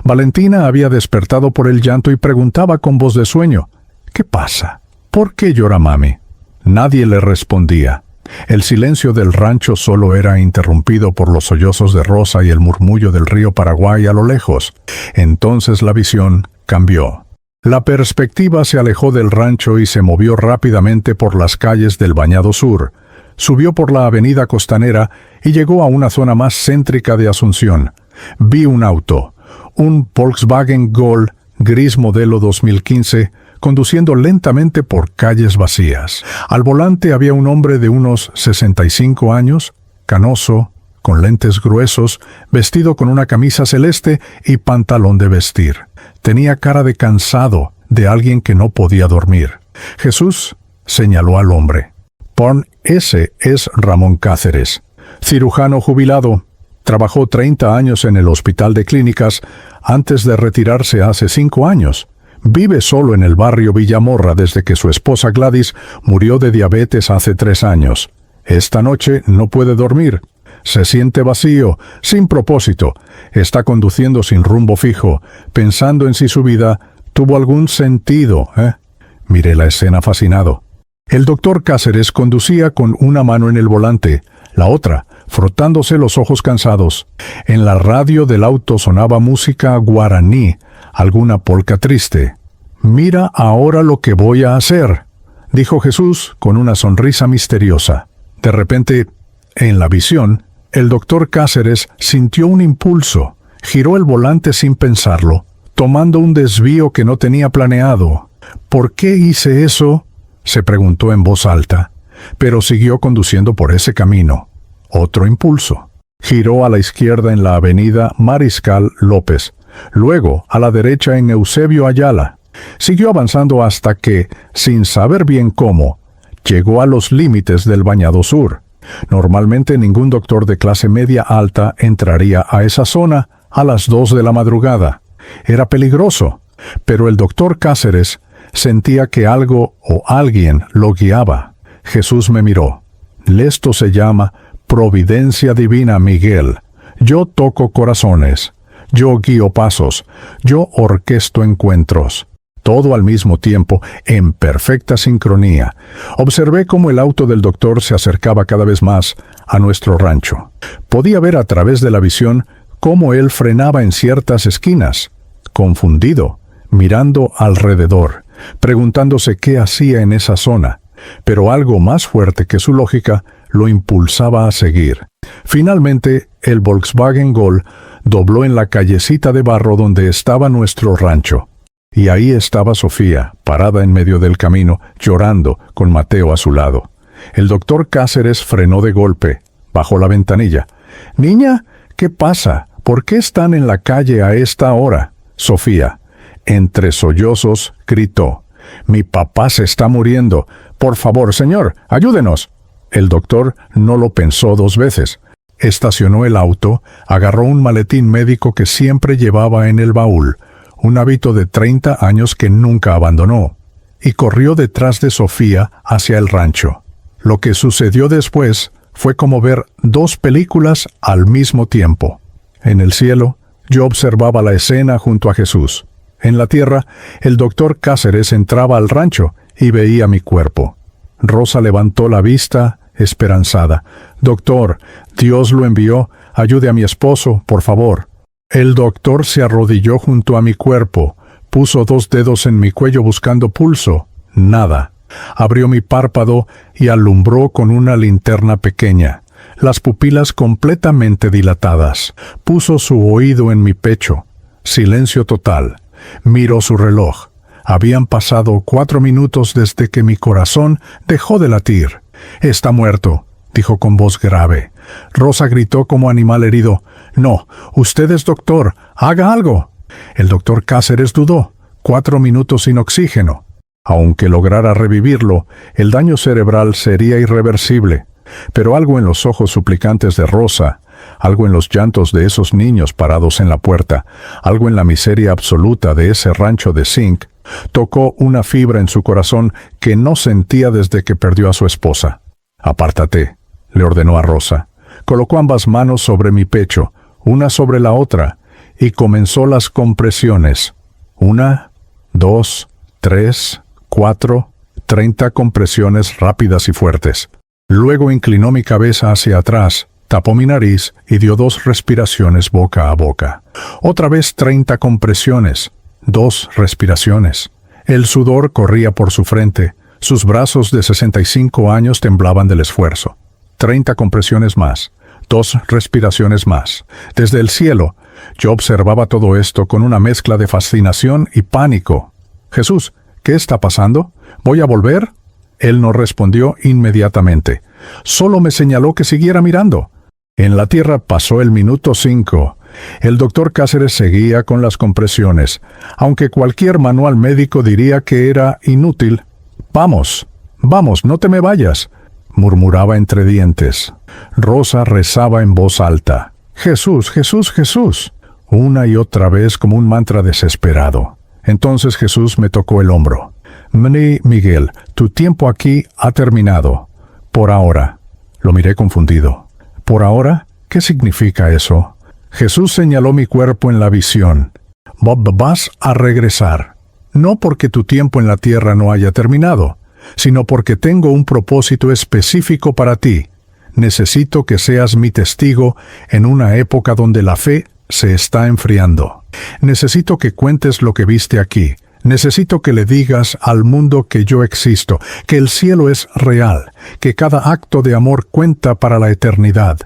Valentina había despertado por el llanto y preguntaba con voz de sueño, «¿Qué pasa? ¿Por qué llora mami?» Nadie le respondía. El silencio del rancho solo era interrumpido por los sollozos de Rosa y el murmullo del río Paraguay a lo lejos. Entonces la visión cambió. La perspectiva se alejó del rancho y se movió rápidamente por las calles del Bañado Sur. Subió por la avenida costanera y llegó a una zona más céntrica de Asunción. Vi un auto, un Volkswagen Gol gris modelo 2015, conduciendo lentamente por calles vacías. Al volante había un hombre de unos 65 años, canoso, con lentes gruesos, vestido con una camisa celeste y pantalón de vestir. Tenía cara de cansado, de alguien que no podía dormir. Jesús señaló al hombre. Ese es Ramón Cáceres, cirujano jubilado. Trabajó 30 años en el Hospital de Clínicas antes de retirarse hace 5 años. Vive solo en el barrio Villamorra desde que su esposa Gladys murió de diabetes hace 3 años. Esta noche no puede dormir. Se siente vacío, sin propósito. Está conduciendo sin rumbo fijo, pensando en si su vida tuvo algún sentido, Miré la escena fascinado. El doctor Cáceres conducía con una mano en el volante, la otra frotándose los ojos cansados. En la radio del auto sonaba música guaraní, alguna polca triste. «Mira ahora lo que voy a hacer», dijo Jesús con una sonrisa misteriosa. De repente, en la visión, el doctor Cáceres sintió un impulso, giró el volante sin pensarlo, tomando un desvío que no tenía planeado. «¿Por qué hice eso?», se preguntó en voz alta, pero siguió conduciendo por ese camino. Otro impulso. Giró a la izquierda en la avenida Mariscal López, luego a la derecha en Eusebio Ayala. Siguió avanzando hasta que, sin saber bien cómo, llegó a los límites del Bañado Sur. Normalmente ningún doctor de clase media alta entraría a esa zona a las 2 de la madrugada. Era peligroso, pero el doctor Cáceres sentía que algo o alguien lo guiaba. Jesús me miró. Esto se llama Providencia Divina, Miguel. Yo toco corazones. Yo guío pasos. Yo orquesto encuentros. Todo al mismo tiempo, en perfecta sincronía. Observé cómo el auto del doctor se acercaba cada vez más a nuestro rancho. Podía ver a través de la visión cómo él frenaba en ciertas esquinas, confundido, mirando alrededor, preguntándose qué hacía en esa zona. Pero algo más fuerte que su lógica lo impulsaba a seguir. Finalmente, el Volkswagen Gol dobló en la callecita de barro donde estaba nuestro rancho. Y ahí estaba Sofía, parada en medio del camino, llorando, con Mateo a su lado. El doctor Cáceres frenó de golpe, bajó la ventanilla. «Niña, ¿qué pasa? ¿Por qué están en la calle a esta hora?» Sofía, entre sollozos, gritó. «Mi papá se está muriendo. Por favor, señor, ayúdenos». El doctor no lo pensó 2 veces. Estacionó el auto, agarró un maletín médico que siempre llevaba en el baúl, un hábito de 30 años que nunca abandonó, y corrió detrás de Sofía hacia el rancho. Lo que sucedió después fue como ver dos películas al mismo tiempo. En el cielo, yo observaba la escena junto a Jesús. En la tierra, el doctor Cáceres entraba al rancho y veía mi cuerpo. Rosa levantó la vista, esperanzada. «Doctor, Dios lo envió. Ayude a mi esposo, por favor». El doctor se arrodilló junto a mi cuerpo, puso 2 dedos en mi cuello buscando pulso. Nada. Abrió mi párpado y alumbró con una linterna pequeña, las pupilas completamente dilatadas. Puso su oído en mi pecho. Silencio total. Miró su reloj. Habían pasado 4 minutos desde que mi corazón dejó de latir. «Está muerto», dijo con voz grave. Rosa gritó como animal herido. «No, usted es doctor, haga algo». El doctor Cáceres dudó. 4 minutos sin oxígeno. Aunque lograra revivirlo, el daño cerebral sería irreversible. Pero algo en los ojos suplicantes de Rosa, algo en los llantos de esos niños parados en la puerta, algo en la miseria absoluta de ese rancho de zinc, tocó una fibra en su corazón que no sentía desde que perdió a su esposa. «Apártate», le ordenó a Rosa. Colocó ambas manos sobre mi pecho, una sobre la otra, y comenzó las compresiones. 1, 2, 3, 4, 30 compresiones rápidas y fuertes. Luego inclinó mi cabeza hacia atrás, tapó mi nariz y dio 2 respiraciones boca a boca. Otra vez 30 compresiones, 2 respiraciones. El sudor corría por su frente, sus brazos de 65 años temblaban del esfuerzo. 30 compresiones más, 2 respiraciones más. Desde el cielo, yo observaba todo esto con una mezcla de fascinación y pánico. «Jesús, ¿qué está pasando? ¿Voy a volver?» Él no respondió inmediatamente. Solo me señaló que siguiera mirando. En la tierra pasó el minuto 5. El doctor Cáceres seguía con las compresiones, aunque cualquier manual médico diría que era inútil. «Vamos, vamos, no te me vayas», murmuraba entre dientes. Rosa rezaba en voz alta. «Jesús, Jesús, Jesús», una y otra vez como un mantra desesperado. Entonces Jesús me tocó el hombro. «Miguel, tu tiempo aquí ha terminado. Por ahora». Lo miré confundido. «¿Por ahora? ¿Qué significa eso?» Jesús señaló mi cuerpo en la visión. «Vas a regresar. No porque tu tiempo en la tierra no haya terminado, sino porque tengo un propósito específico para ti. Necesito que seas mi testigo en una época donde la fe se está enfriando. Necesito que cuentes lo que viste aquí. Necesito que le digas al mundo que yo existo, que el cielo es real, que cada acto de amor cuenta para la eternidad.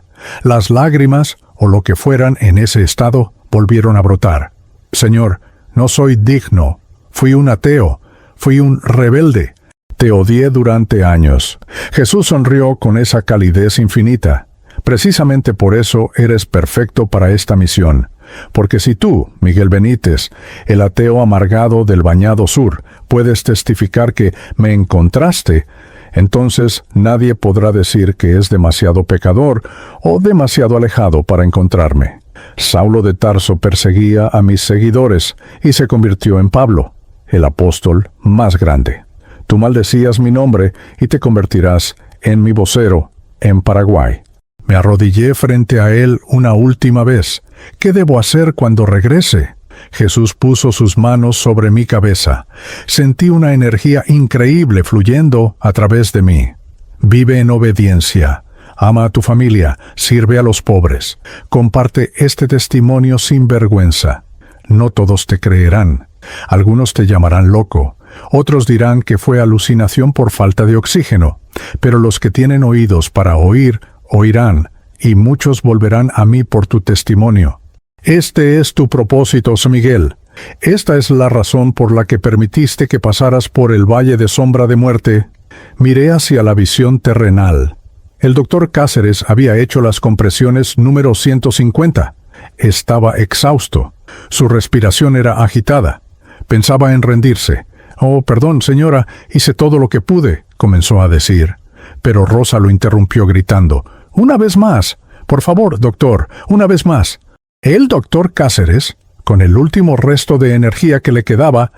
Las lágrimas, o lo que fueran en ese estado, volvieron a brotar. Señor, no soy digno. Fui un ateo. Fui un rebelde. Te odié durante años». Jesús sonrió con esa calidez infinita. «Precisamente por eso eres perfecto para esta misión. Porque si tú, Miguel Benítez, el ateo amargado del Bañado Sur, puedes testificar que me encontraste, entonces nadie podrá decir que es demasiado pecador o demasiado alejado para encontrarme». Saulo de Tarso perseguía a mis seguidores y se convirtió en Pablo, el apóstol más grande. Tú maldecías mi nombre y te convertirás en mi vocero en Paraguay. Me arrodillé frente a él una última vez. ¿Qué debo hacer cuando regrese? Jesús puso sus manos sobre mi cabeza. Sentí una energía increíble fluyendo a través de mí. Vive en obediencia. Ama a tu familia. Sirve a los pobres. Comparte este testimonio sin vergüenza. No todos te creerán. Algunos te llamarán loco. Otros dirán que fue alucinación por falta de oxígeno. Pero los que tienen oídos para oír, oirán, y muchos volverán a mí por tu testimonio. Este es tu propósito, San Miguel. Esta es la razón por la que permitiste que pasaras por el valle de sombra de muerte. Miré hacia la visión terrenal. El doctor Cáceres había hecho las compresiones número 150. Estaba exhausto. Su respiración era agitada. Pensaba en rendirse. «Oh, perdón, señora, hice todo lo que pude», comenzó a decir. Pero Rosa lo interrumpió gritando. «Una vez más, Por favor, doctor, una vez más. El doctor Cáceres, con el último resto de energía que le quedaba,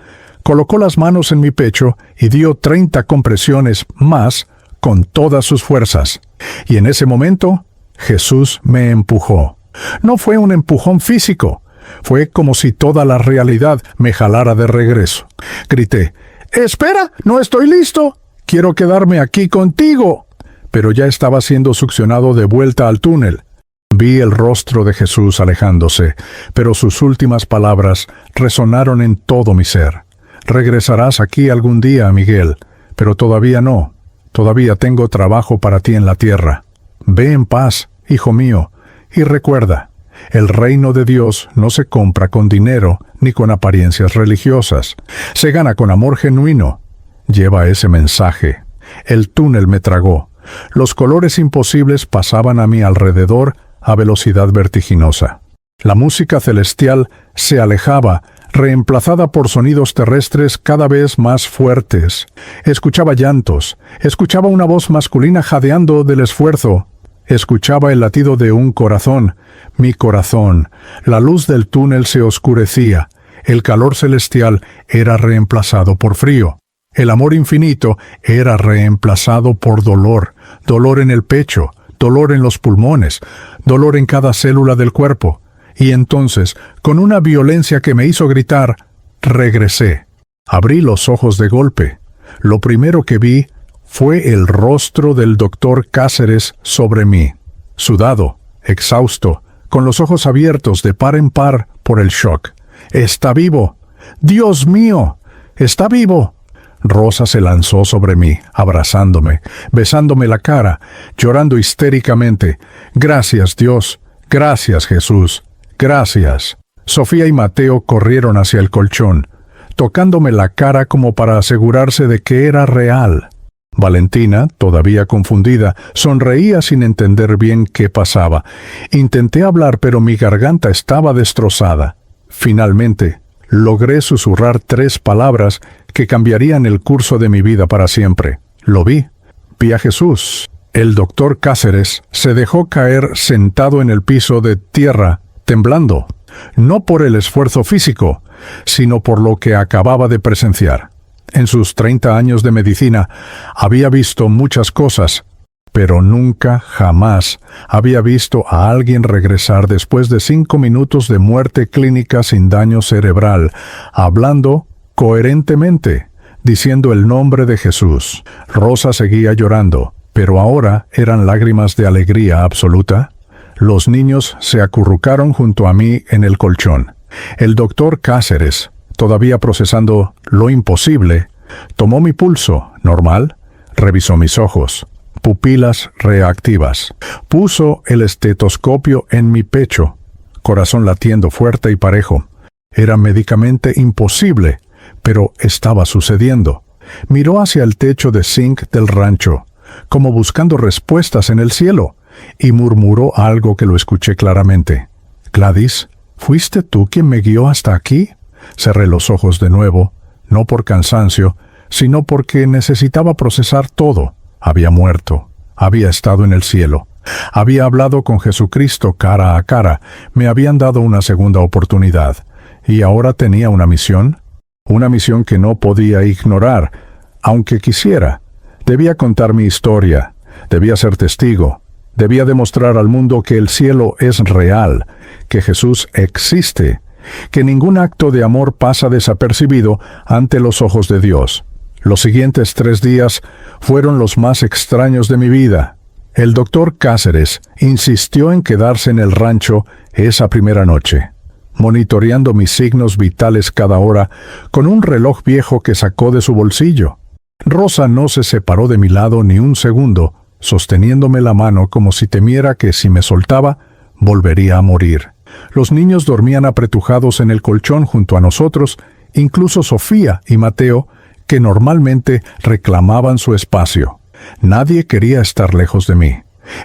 colocó las manos en mi pecho y dio 30 compresiones más con todas sus fuerzas. Y en ese momento, Jesús me empujó. No fue un empujón físico. Fue como si toda la realidad me jalara de regreso. Grité, «¡Espera! ¡No estoy listo! ¡Quiero quedarme aquí contigo!». Pero ya estaba siendo succionado de vuelta al túnel. Vi el rostro de Jesús alejándose, pero sus últimas palabras resonaron en todo mi ser. «Regresarás aquí algún día, Miguel, pero todavía no. Todavía tengo trabajo para ti en la tierra. Ve en paz, hijo mío, y recuerda, el reino de Dios no se compra con dinero ni con apariencias religiosas. Se gana con amor genuino. Lleva ese mensaje. El túnel me tragó. Los colores imposibles pasaban a mi alrededor a velocidad vertiginosa. La música celestial se alejaba, reemplazada por sonidos terrestres cada vez más fuertes. Escuchaba llantos, escuchaba una voz masculina jadeando del esfuerzo, escuchaba el latido de un corazón, mi corazón. La luz del túnel se oscurecía, el calor celestial era reemplazado por frío. El amor infinito era reemplazado por dolor, dolor en el pecho, dolor en los pulmones, dolor en cada célula del cuerpo. Y entonces, con una violencia que me hizo gritar, regresé. Abrí los ojos de golpe. Lo primero que vi fue el rostro del doctor Cáceres sobre mí, sudado, exhausto, con los ojos abiertos de par en par por el shock. «¡Está vivo! ¡Dios mío! ¡Está vivo!». Rosa se lanzó sobre mí, abrazándome, besándome la cara, llorando histéricamente. «Gracias, Dios. Gracias, Jesús. Gracias». Sofía y Mateo corrieron hacia el colchón, tocándome la cara como para asegurarse de que era real. Valentina, todavía confundida, sonreía sin entender bien qué pasaba. Intenté hablar, pero mi garganta estaba destrozada. Finalmente, logré susurrar 3 palabras que cambiarían el curso de mi vida para siempre. Lo vi. Vi a Jesús. El doctor Cáceres se dejó caer sentado en el piso de tierra, temblando, no por el esfuerzo físico, sino por lo que acababa de presenciar. En sus 30 años de medicina había visto muchas cosas, pero nunca, jamás, había visto a alguien regresar después de 5 minutos de muerte clínica sin daño cerebral, hablando coherentemente, diciendo el nombre de Jesús. Rosa seguía llorando, pero ahora eran lágrimas de alegría absoluta. Los niños se acurrucaron junto a mí en el colchón. El doctor Cáceres, todavía procesando lo imposible, tomó mi pulso, normal, revisó mis ojos, pupilas reactivas, puso el estetoscopio en mi pecho, corazón latiendo fuerte y parejo. Era médicamente imposible, pero estaba sucediendo. Miró hacia el techo de zinc del rancho, como buscando respuestas en el cielo, y murmuró algo que lo escuché claramente. «Gladys, ¿fuiste tú quien me guió hasta aquí?». Cerré los ojos de nuevo, no por cansancio, sino porque necesitaba procesar todo. Había muerto, había estado en el cielo, había hablado con Jesucristo cara a cara, me habían dado una segunda oportunidad, y ahora tenía una misión que no podía ignorar, aunque quisiera. Debía contar mi historia, debía ser testigo, debía demostrar al mundo que el cielo es real, que Jesús existe, que ningún acto de amor pasa desapercibido ante los ojos de Dios. Los siguientes 3 días fueron los más extraños de mi vida. El doctor Cáceres insistió en quedarse en el rancho esa primera noche, monitoreando mis signos vitales cada hora con un reloj viejo que sacó de su bolsillo. Rosa no se separó de mi lado ni un segundo, sosteniéndome la mano como si temiera que si me soltaba, volvería a morir. Los niños dormían apretujados en el colchón junto a nosotros, incluso Sofía y Mateo, que normalmente reclamaban su espacio. Nadie quería estar lejos de mí.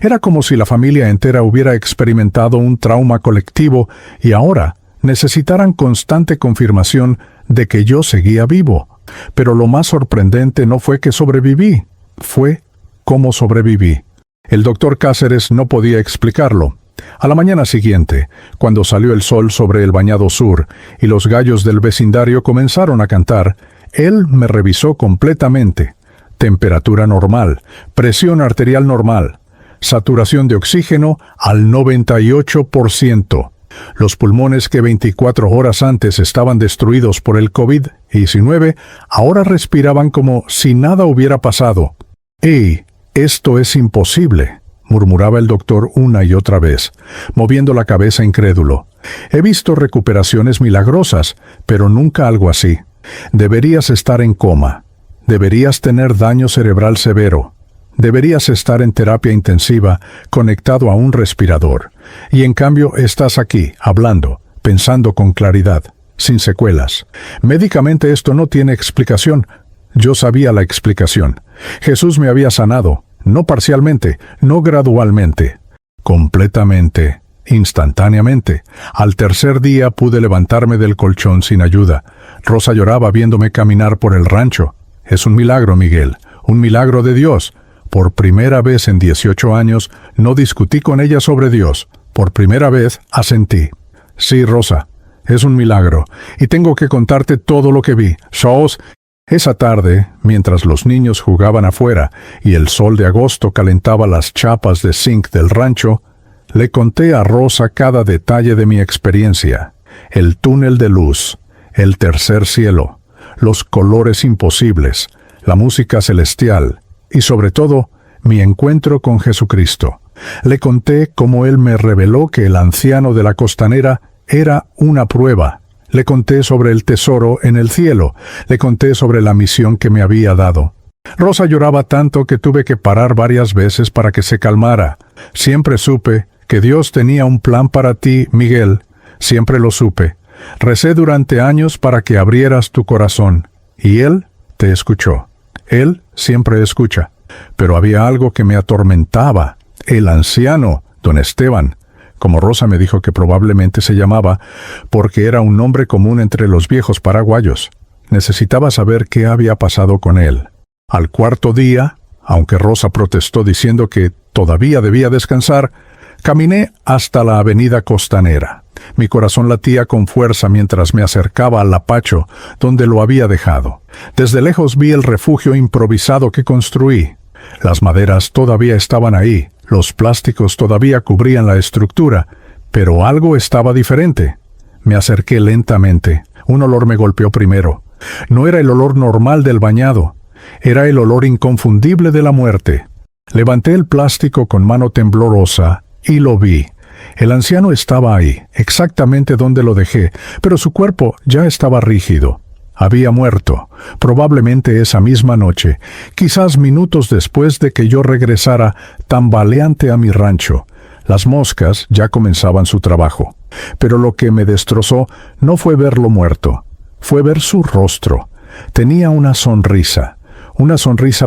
Era como si la familia entera hubiera experimentado un trauma colectivo y ahora necesitaran constante confirmación de que yo seguía vivo. Pero lo más sorprendente no fue que sobreviví, fue cómo sobreviví. El doctor Cáceres no podía explicarlo. A la mañana siguiente, cuando salió el sol sobre el Bañado Sur y los gallos del vecindario comenzaron a cantar, él me revisó completamente. Temperatura normal, presión arterial normal, saturación de oxígeno al 98%. Los pulmones que 24 horas antes estaban destruidos por el COVID-19 ahora respiraban como si nada hubiera pasado. ¡Ey! Esto es imposible, murmuraba el doctor una y otra vez, moviendo la cabeza incrédulo. He visto recuperaciones milagrosas, pero nunca algo así. Deberías estar en coma. Deberías tener daño cerebral severo. Deberías estar en terapia intensiva, conectado a un respirador. Y en cambio estás aquí, hablando, pensando con claridad, sin secuelas. Médicamente esto no tiene explicación. Yo sabía la explicación. Jesús me había sanado, no parcialmente, no gradualmente, completamente, instantáneamente. Al tercer día pude levantarme del colchón sin ayuda. Rosa lloraba viéndome caminar por el rancho. Es un milagro, Miguel, un milagro de Dios. Por primera vez en 18 años no discutí con ella sobre Dios. Por primera vez asentí. Sí, Rosa, es un milagro, y tengo que contarte todo lo que vi. Esa tarde, mientras los niños jugaban afuera y el sol de agosto calentaba las chapas de zinc del rancho, le conté a Rosa cada detalle de mi experiencia. El túnel de luz, el tercer cielo, los colores imposibles, la música celestial y, sobre todo, mi encuentro con Jesucristo. Le conté cómo Él me reveló que el anciano de la costanera era una prueba. Le conté sobre el tesoro en el cielo. Le conté sobre la misión que me había dado. Rosa lloraba tanto que tuve que parar varias veces para que se calmara. Siempre supe que Dios tenía un plan para ti, Miguel. Siempre lo supe. Recé durante años para que abrieras tu corazón. Y Él te escuchó. Él siempre escucha. Pero había algo que me atormentaba. El anciano, don Esteban, como Rosa me dijo que probablemente se llamaba, porque era un nombre común entre los viejos paraguayos. Necesitaba saber qué había pasado con él. Al cuarto día, aunque Rosa protestó diciendo que todavía debía descansar, caminé hasta la avenida Costanera. Mi corazón latía con fuerza mientras me acercaba al lapacho donde lo había dejado. Desde lejos vi el refugio improvisado que construí. Las maderas todavía estaban ahí, los plásticos todavía cubrían la estructura, pero algo estaba diferente. Me acerqué lentamente. Un olor me golpeó primero. No era el olor normal del bañado, era el olor inconfundible de la muerte. Levanté el plástico con mano temblorosa y lo vi. El anciano estaba ahí, exactamente donde lo dejé, pero su cuerpo ya estaba rígido. Había muerto, probablemente esa misma noche, quizás minutos después de que yo regresara tambaleante a mi rancho. Las moscas ya comenzaban su trabajo. Pero lo que me destrozó no fue verlo muerto, fue ver su rostro. Tenía una sonrisa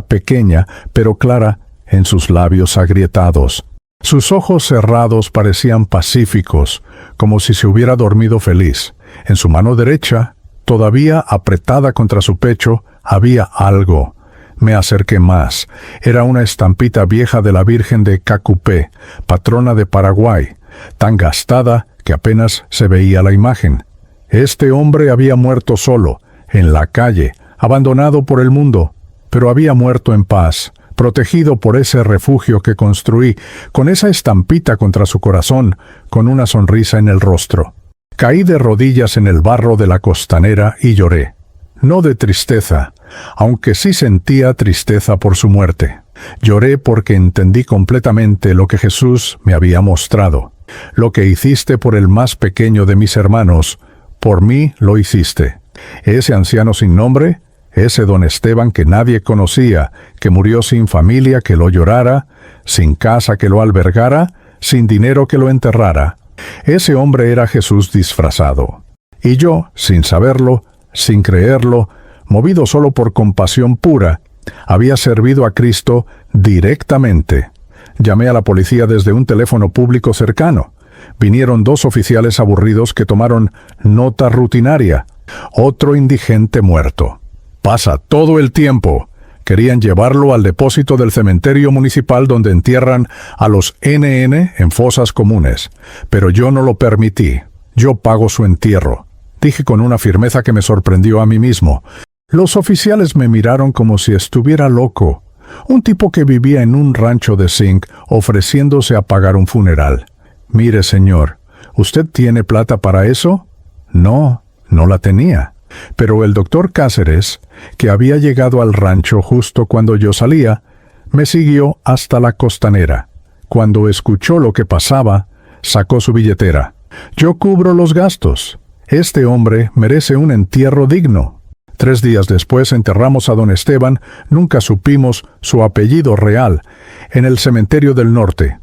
pequeña pero clara en sus labios agrietados. Sus ojos cerrados parecían pacíficos, como si se hubiera dormido feliz. En su mano derecha, todavía apretada contra su pecho, había algo. Me acerqué más. Era una estampita vieja de la Virgen de Cacupé, patrona de Paraguay, tan gastada que apenas se veía la imagen. Este hombre había muerto solo, en la calle, abandonado por el mundo, pero había muerto en paz, protegido por ese refugio que construí, con esa estampita contra su corazón, con una sonrisa en el rostro. Caí de rodillas en el barro de la costanera y lloré. No de tristeza, aunque sí sentía tristeza por su muerte. Lloré porque entendí completamente lo que Jesús me había mostrado. Lo que hiciste por el más pequeño de mis hermanos, por mí lo hiciste. Ese anciano sin nombre, ese don Esteban que nadie conocía, que murió sin familia que lo llorara, sin casa que lo albergara, sin dinero que lo enterrara. Ese hombre era Jesús disfrazado. Y yo, sin saberlo, sin creerlo, movido solo por compasión pura, había servido a Cristo directamente. Llamé a la policía desde un teléfono público cercano. Vinieron 2 oficiales aburridos que tomaron nota rutinaria. Otro indigente muerto. Pasa todo el tiempo. Querían llevarlo al depósito del cementerio municipal donde entierran a los NN en fosas comunes. Pero yo no lo permití. Yo pago su entierro. Dije con una firmeza que me sorprendió a mí mismo. Los oficiales me miraron como si estuviera loco. Un tipo que vivía en un rancho de zinc ofreciéndose a pagar un funeral. Mire, señor, ¿usted tiene plata para eso? No, no la tenía. Pero el doctor Cáceres, que había llegado al rancho justo cuando yo salía, me siguió hasta la costanera. Cuando escuchó lo que pasaba, sacó su billetera. Yo cubro los gastos. Este hombre merece un entierro digno. 3 días después enterramos a don Esteban, nunca supimos su apellido real, en el cementerio del norte.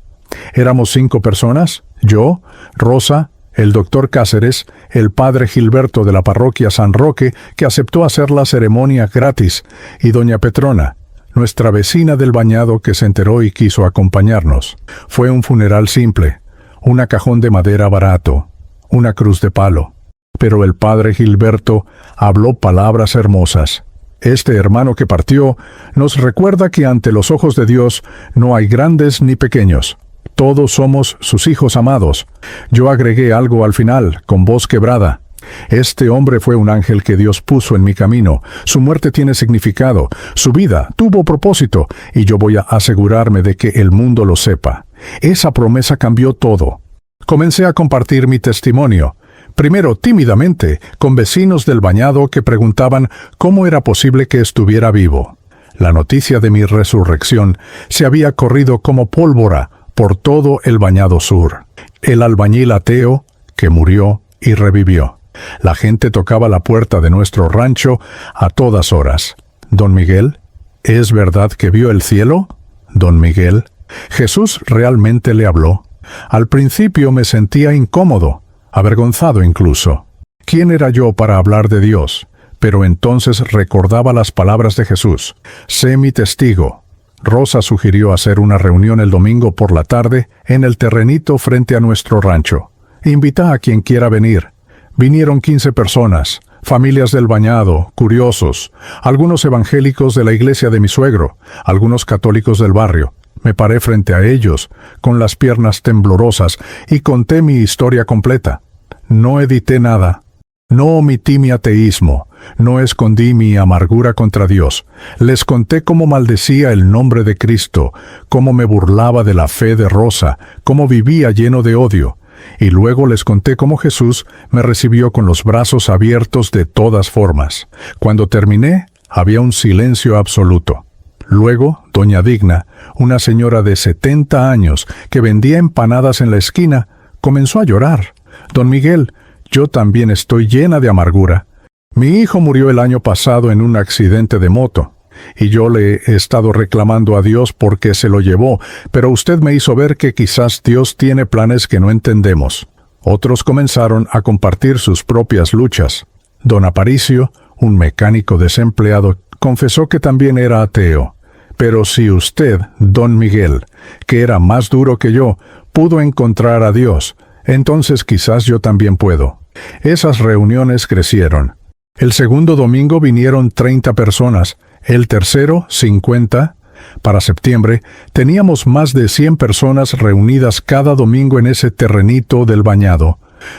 Éramos 5 personas, yo, Rosa, el doctor Cáceres, el padre Gilberto de la parroquia San Roque, que aceptó hacer la ceremonia gratis, y doña Petrona, nuestra vecina del bañado que se enteró y quiso acompañarnos. Fue un funeral simple, una cajón de madera barato, una cruz de palo. Pero el padre Gilberto habló palabras hermosas. Este hermano que partió nos recuerda que ante los ojos de Dios no hay grandes ni pequeños. Todos somos sus hijos amados. Yo agregué algo al final, con voz quebrada. Este hombre fue un ángel que Dios puso en mi camino. Su muerte tiene significado. Su vida tuvo propósito. Y yo voy a asegurarme de que el mundo lo sepa. Esa promesa cambió todo. Comencé a compartir mi testimonio. Primero tímidamente, con vecinos del bañado que preguntaban cómo era posible que estuviera vivo. La noticia de mi resurrección se había corrido como pólvora por todo el bañado sur. El albañil ateo, que murió y revivió. La gente tocaba la puerta de nuestro rancho a todas horas. «Don Miguel, ¿es verdad que vio el cielo? Don Miguel». Jesús realmente le habló. Al principio me sentía incómodo, avergonzado incluso. ¿Quién era yo para hablar de Dios? Pero entonces recordaba las palabras de Jesús. «Sé mi testigo». Rosa sugirió hacer una reunión el domingo por la tarde en el terrenito frente a nuestro rancho. «Invita a quien quiera venir». Vinieron 15 personas, familias del bañado, curiosos, algunos evangélicos de la iglesia de mi suegro, algunos católicos del barrio. Me paré frente a ellos, con las piernas temblorosas, y conté mi historia completa. No edité nada. No omití mi ateísmo. No escondí mi amargura contra Dios. Les conté cómo maldecía el nombre de Cristo, cómo me burlaba de la fe de Rosa, cómo vivía lleno de odio. Y luego les conté cómo Jesús me recibió con los brazos abiertos de todas formas. Cuando terminé, había un silencio absoluto. Luego, doña Digna, una señora de 70 años que vendía empanadas en la esquina, comenzó a llorar. «Don Miguel, yo también estoy llena de amargura. Mi hijo murió el año pasado en un accidente de moto, y yo le he estado reclamando a Dios porque se lo llevó, pero usted me hizo ver que quizás Dios tiene planes que no entendemos». Otros comenzaron a compartir sus propias luchas. Don Aparicio, un mecánico desempleado, confesó que también era ateo. «Pero si usted, don Miguel, que era más duro que yo, pudo encontrar a Dios, entonces quizás yo también puedo». Esas reuniones crecieron. El segundo domingo vinieron 30 personas, el tercero 50. Para septiembre teníamos más de 100 personas reunidas cada domingo en ese terrenito del bañado.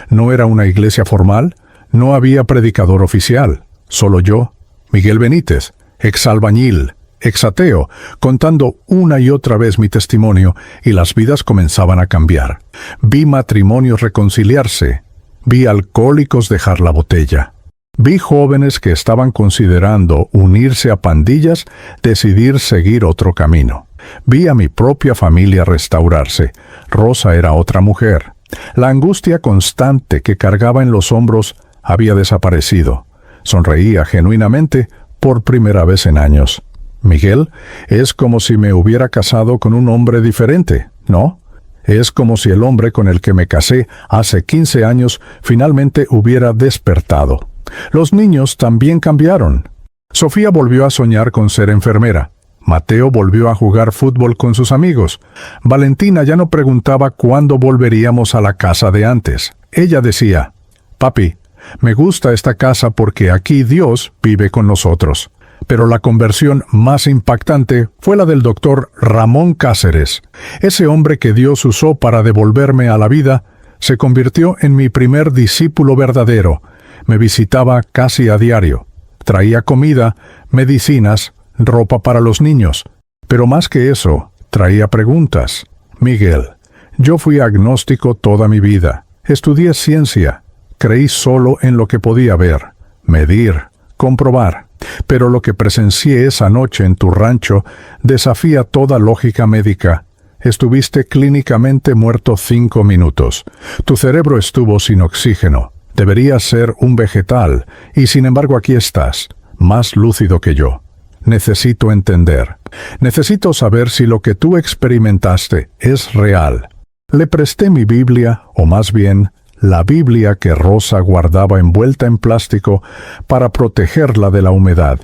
No era una iglesia formal, no había predicador oficial, solo yo, Miguel Benítez, exalbañil, exateo, contando una y otra vez mi testimonio, y las vidas comenzaban a cambiar. Vi matrimonios reconciliarse, vi alcohólicos dejar la botella. Vi jóvenes que estaban considerando unirse a pandillas, decidir seguir otro camino. Vi a mi propia familia restaurarse. Rosa era otra mujer. La angustia constante que cargaba en los hombros había desaparecido. Sonreía genuinamente por primera vez en años. Miguel, es como si me hubiera casado con un hombre diferente, ¿no? Es como si el hombre con el que me casé hace 15 años finalmente hubiera despertado. Los niños también cambiaron. Sofía volvió a soñar con ser enfermera. Mateo volvió a jugar fútbol con sus amigos. Valentina ya no preguntaba cuándo volveríamos a la casa de antes. Ella decía: «Papi, me gusta esta casa porque aquí Dios vive con nosotros». Pero la conversión más impactante fue la del doctor Ramón Cáceres. Ese hombre que Dios usó para devolverme a la vida se convirtió en mi primer discípulo verdadero. Me visitaba casi a diario. Traía comida, medicinas, ropa para los niños. Pero más que eso, traía preguntas. Miguel, yo fui agnóstico toda mi vida. Estudié ciencia. Creí solo en lo que podía ver, medir, comprobar. Pero lo que presencié esa noche en tu rancho desafía toda lógica médica. Estuviste clínicamente muerto 5 minutos. Tu cerebro estuvo sin oxígeno. Deberías ser un vegetal, y sin embargo aquí estás, más lúcido que yo. Necesito entender. Necesito saber si lo que tú experimentaste es real. Le presté mi Biblia, o más bien, la Biblia que Rosa guardaba envuelta en plástico para protegerla de la humedad.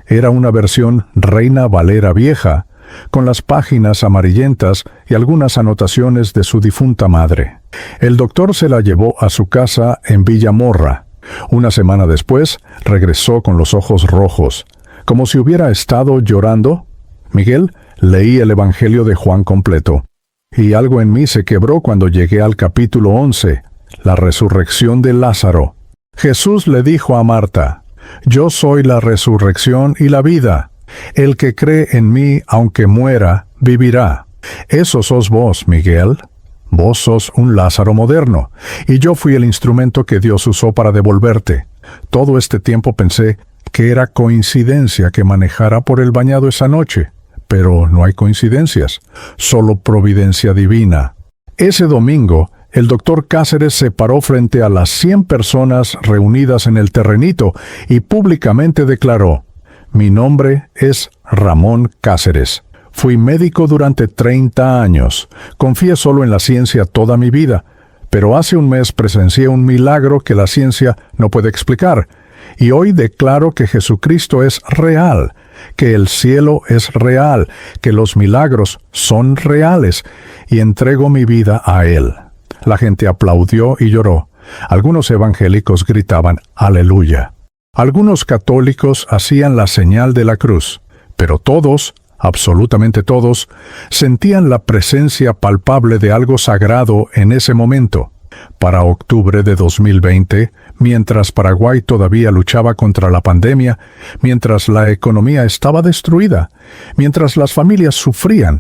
Era una versión Reina Valera vieja, con las páginas amarillentas y algunas anotaciones de su difunta madre. El doctor se la llevó a su casa en Villamorra. Una semana después, regresó con los ojos rojos, como si hubiera estado llorando. Miguel, leí el Evangelio de Juan completo, y algo en mí se quebró cuando llegué al capítulo 11, la resurrección de Lázaro. Jesús le dijo a Marta, «Yo soy la resurrección y la vida. El que cree en mí, aunque muera, vivirá». Eso sos vos, Miguel. Vos sos un Lázaro moderno, y yo fui el instrumento que Dios usó para devolverte. Todo este tiempo pensé que era coincidencia que manejara por el bañado esa noche, pero no hay coincidencias, solo providencia divina. Ese domingo, el doctor Cáceres se paró frente a las 100 personas reunidas en el terrenito y públicamente declaró, «Mi nombre es Ramón Cáceres. Fui médico durante 30 años. Confié solo en la ciencia toda mi vida, pero hace un mes presencié un milagro que la ciencia no puede explicar, y hoy declaro que Jesucristo es real, que el cielo es real, que los milagros son reales, y entrego mi vida a Él». La gente aplaudió y lloró. Algunos evangélicos gritaban «Aleluya». Algunos católicos hacían la señal de la cruz, pero todos, absolutamente todos, sentían la presencia palpable de algo sagrado en ese momento. Para octubre de 2020, mientras Paraguay todavía luchaba contra la pandemia, mientras la economía estaba destruida, mientras las familias sufrían,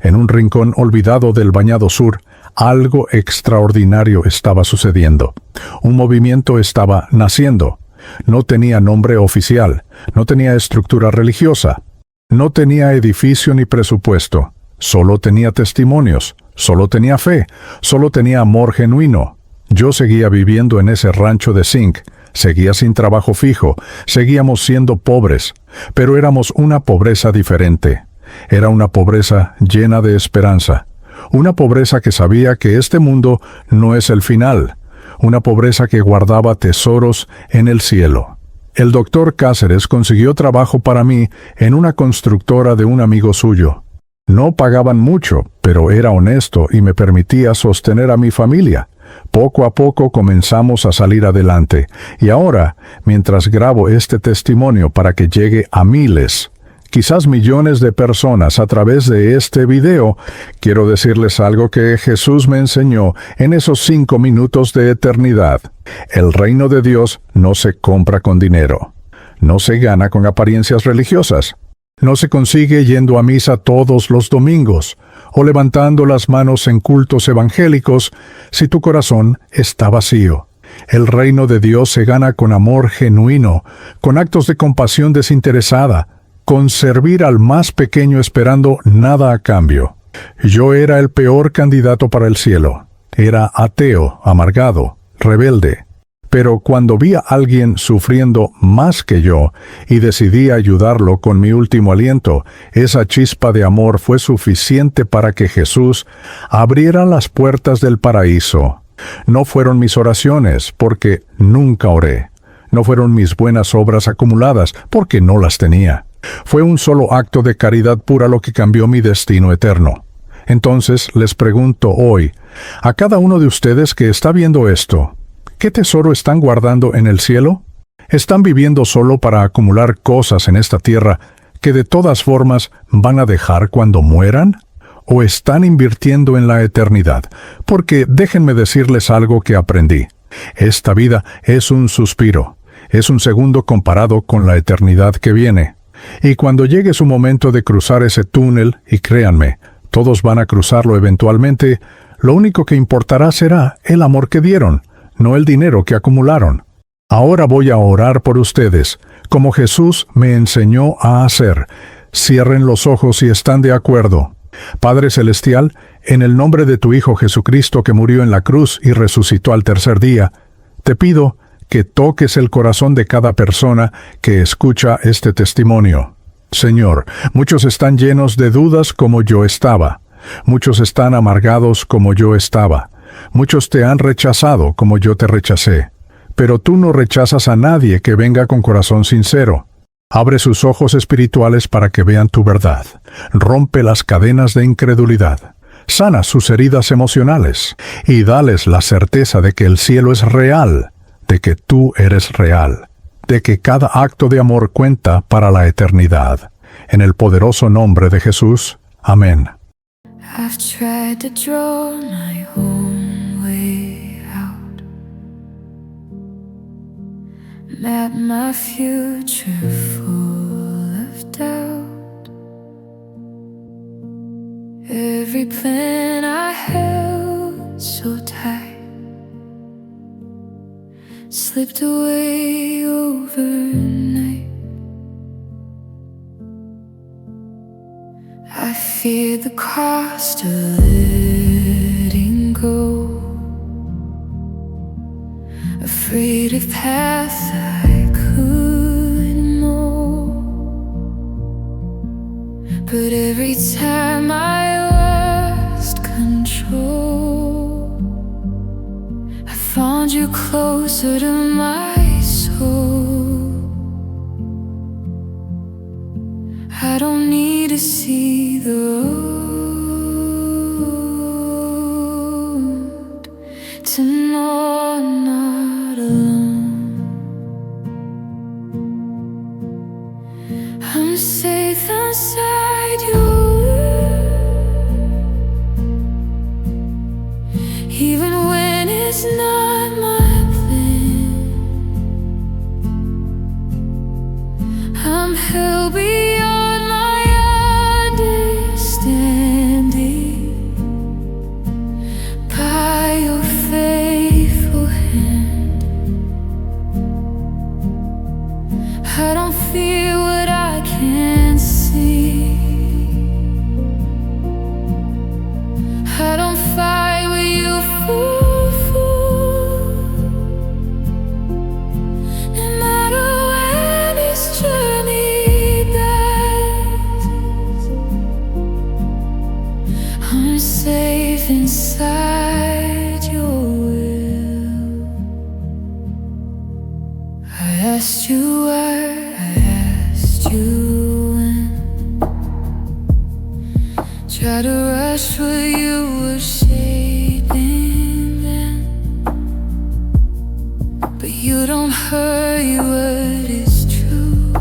en un rincón olvidado del Bañado Sur, algo extraordinario estaba sucediendo. Un movimiento estaba naciendo. No tenía nombre oficial, no tenía estructura religiosa, no tenía edificio ni presupuesto, solo tenía testimonios, solo tenía fe, solo tenía amor genuino. Yo seguía viviendo en ese rancho de zinc, seguía sin trabajo fijo, seguíamos siendo pobres, pero éramos una pobreza diferente. Era una pobreza llena de esperanza, una pobreza que sabía que este mundo no es el final, una pobreza que guardaba tesoros en el cielo. El doctor Cáceres consiguió trabajo para mí en una constructora de un amigo suyo. No pagaban mucho, pero era honesto y me permitía sostener a mi familia. Poco a poco comenzamos a salir adelante, y ahora, mientras grabo este testimonio para que llegue a miles, quizás millones de personas a través de este video, quiero decirles algo que Jesús me enseñó en esos 5 minutos de eternidad. El reino de Dios no se compra con dinero. No se gana con apariencias religiosas. No se consigue yendo a misa todos los domingos o levantando las manos en cultos evangélicos si tu corazón está vacío. El reino de Dios se gana con amor genuino, con actos de compasión desinteresada, con servir al más pequeño esperando nada a cambio. Yo era el peor candidato para el cielo. Era ateo, amargado, rebelde. Pero cuando vi a alguien sufriendo más que yo y decidí ayudarlo con mi último aliento, esa chispa de amor fue suficiente para que Jesús abriera las puertas del paraíso. No fueron mis oraciones, porque nunca oré. No fueron mis buenas obras acumuladas, porque no las tenía. Fue un solo acto de caridad pura lo que cambió mi destino eterno. Entonces les pregunto hoy, a cada uno de ustedes que está viendo esto, ¿qué tesoro están guardando en el cielo? ¿Están viviendo solo para acumular cosas en esta tierra que de todas formas van a dejar cuando mueran? ¿O están invirtiendo en la eternidad? Porque déjenme decirles algo que aprendí. Esta vida es un suspiro, es un segundo comparado con la eternidad que viene. Y cuando llegue su momento de cruzar ese túnel, y créanme, todos van a cruzarlo eventualmente, lo único que importará será el amor que dieron, no el dinero que acumularon. Ahora voy a orar por ustedes, como Jesús me enseñó a hacer. Cierren los ojos si están de acuerdo. Padre Celestial, en el nombre de tu Hijo Jesucristo que murió en la cruz y resucitó al tercer día, te pido que toques el corazón de cada persona que escucha este testimonio. Señor, muchos están llenos de dudas como yo estaba. Muchos están amargados como yo estaba. Muchos te han rechazado como yo te rechacé. Pero tú no rechazas a nadie que venga con corazón sincero. Abre sus ojos espirituales para que vean tu verdad. Rompe las cadenas de incredulidad. Sana sus heridas emocionales y dales la certeza de que el cielo es real, de que tú eres real, de que cada acto de amor cuenta para la eternidad. En el poderoso nombre de Jesús. Amén. I've tried to draw my own way out, map my future full of doubt. Every plan I held so tight slipped away overnight. I feared the cost of letting go, afraid of paths I couldn't know. But every time I lost control, I found you closer to my soul. I don't need to see the road to know I'm not alone. I'm safe inside your world, even when it's not my plan. I'm held beyond my understanding by your faithful hand. I don't fear what I can't see. I don't fight with you for fool. No matter when this journey passes, I'm safe inside your will. I asked you why, I asked you when. Try to rush what you were shaping then, but you don't hurry what is true.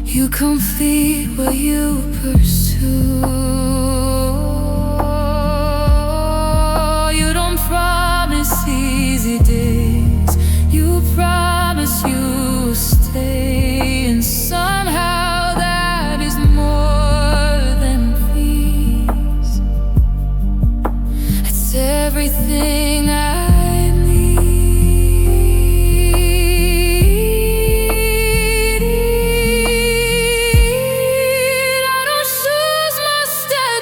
You complete what you pursue. You don't promise easy days. You promise you will stay, and somehow that is more than peace. It's everything I need. I don't choose my steps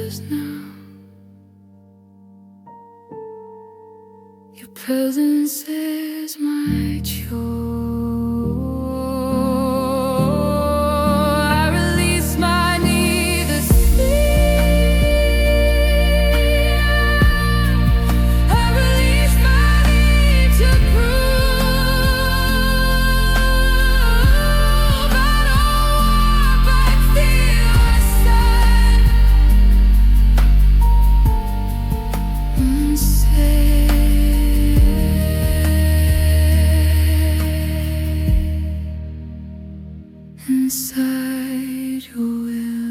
yours now. Your presence is my joy. I release my need to see. I release my need to prove. I don't walk back the other side. Inside your will.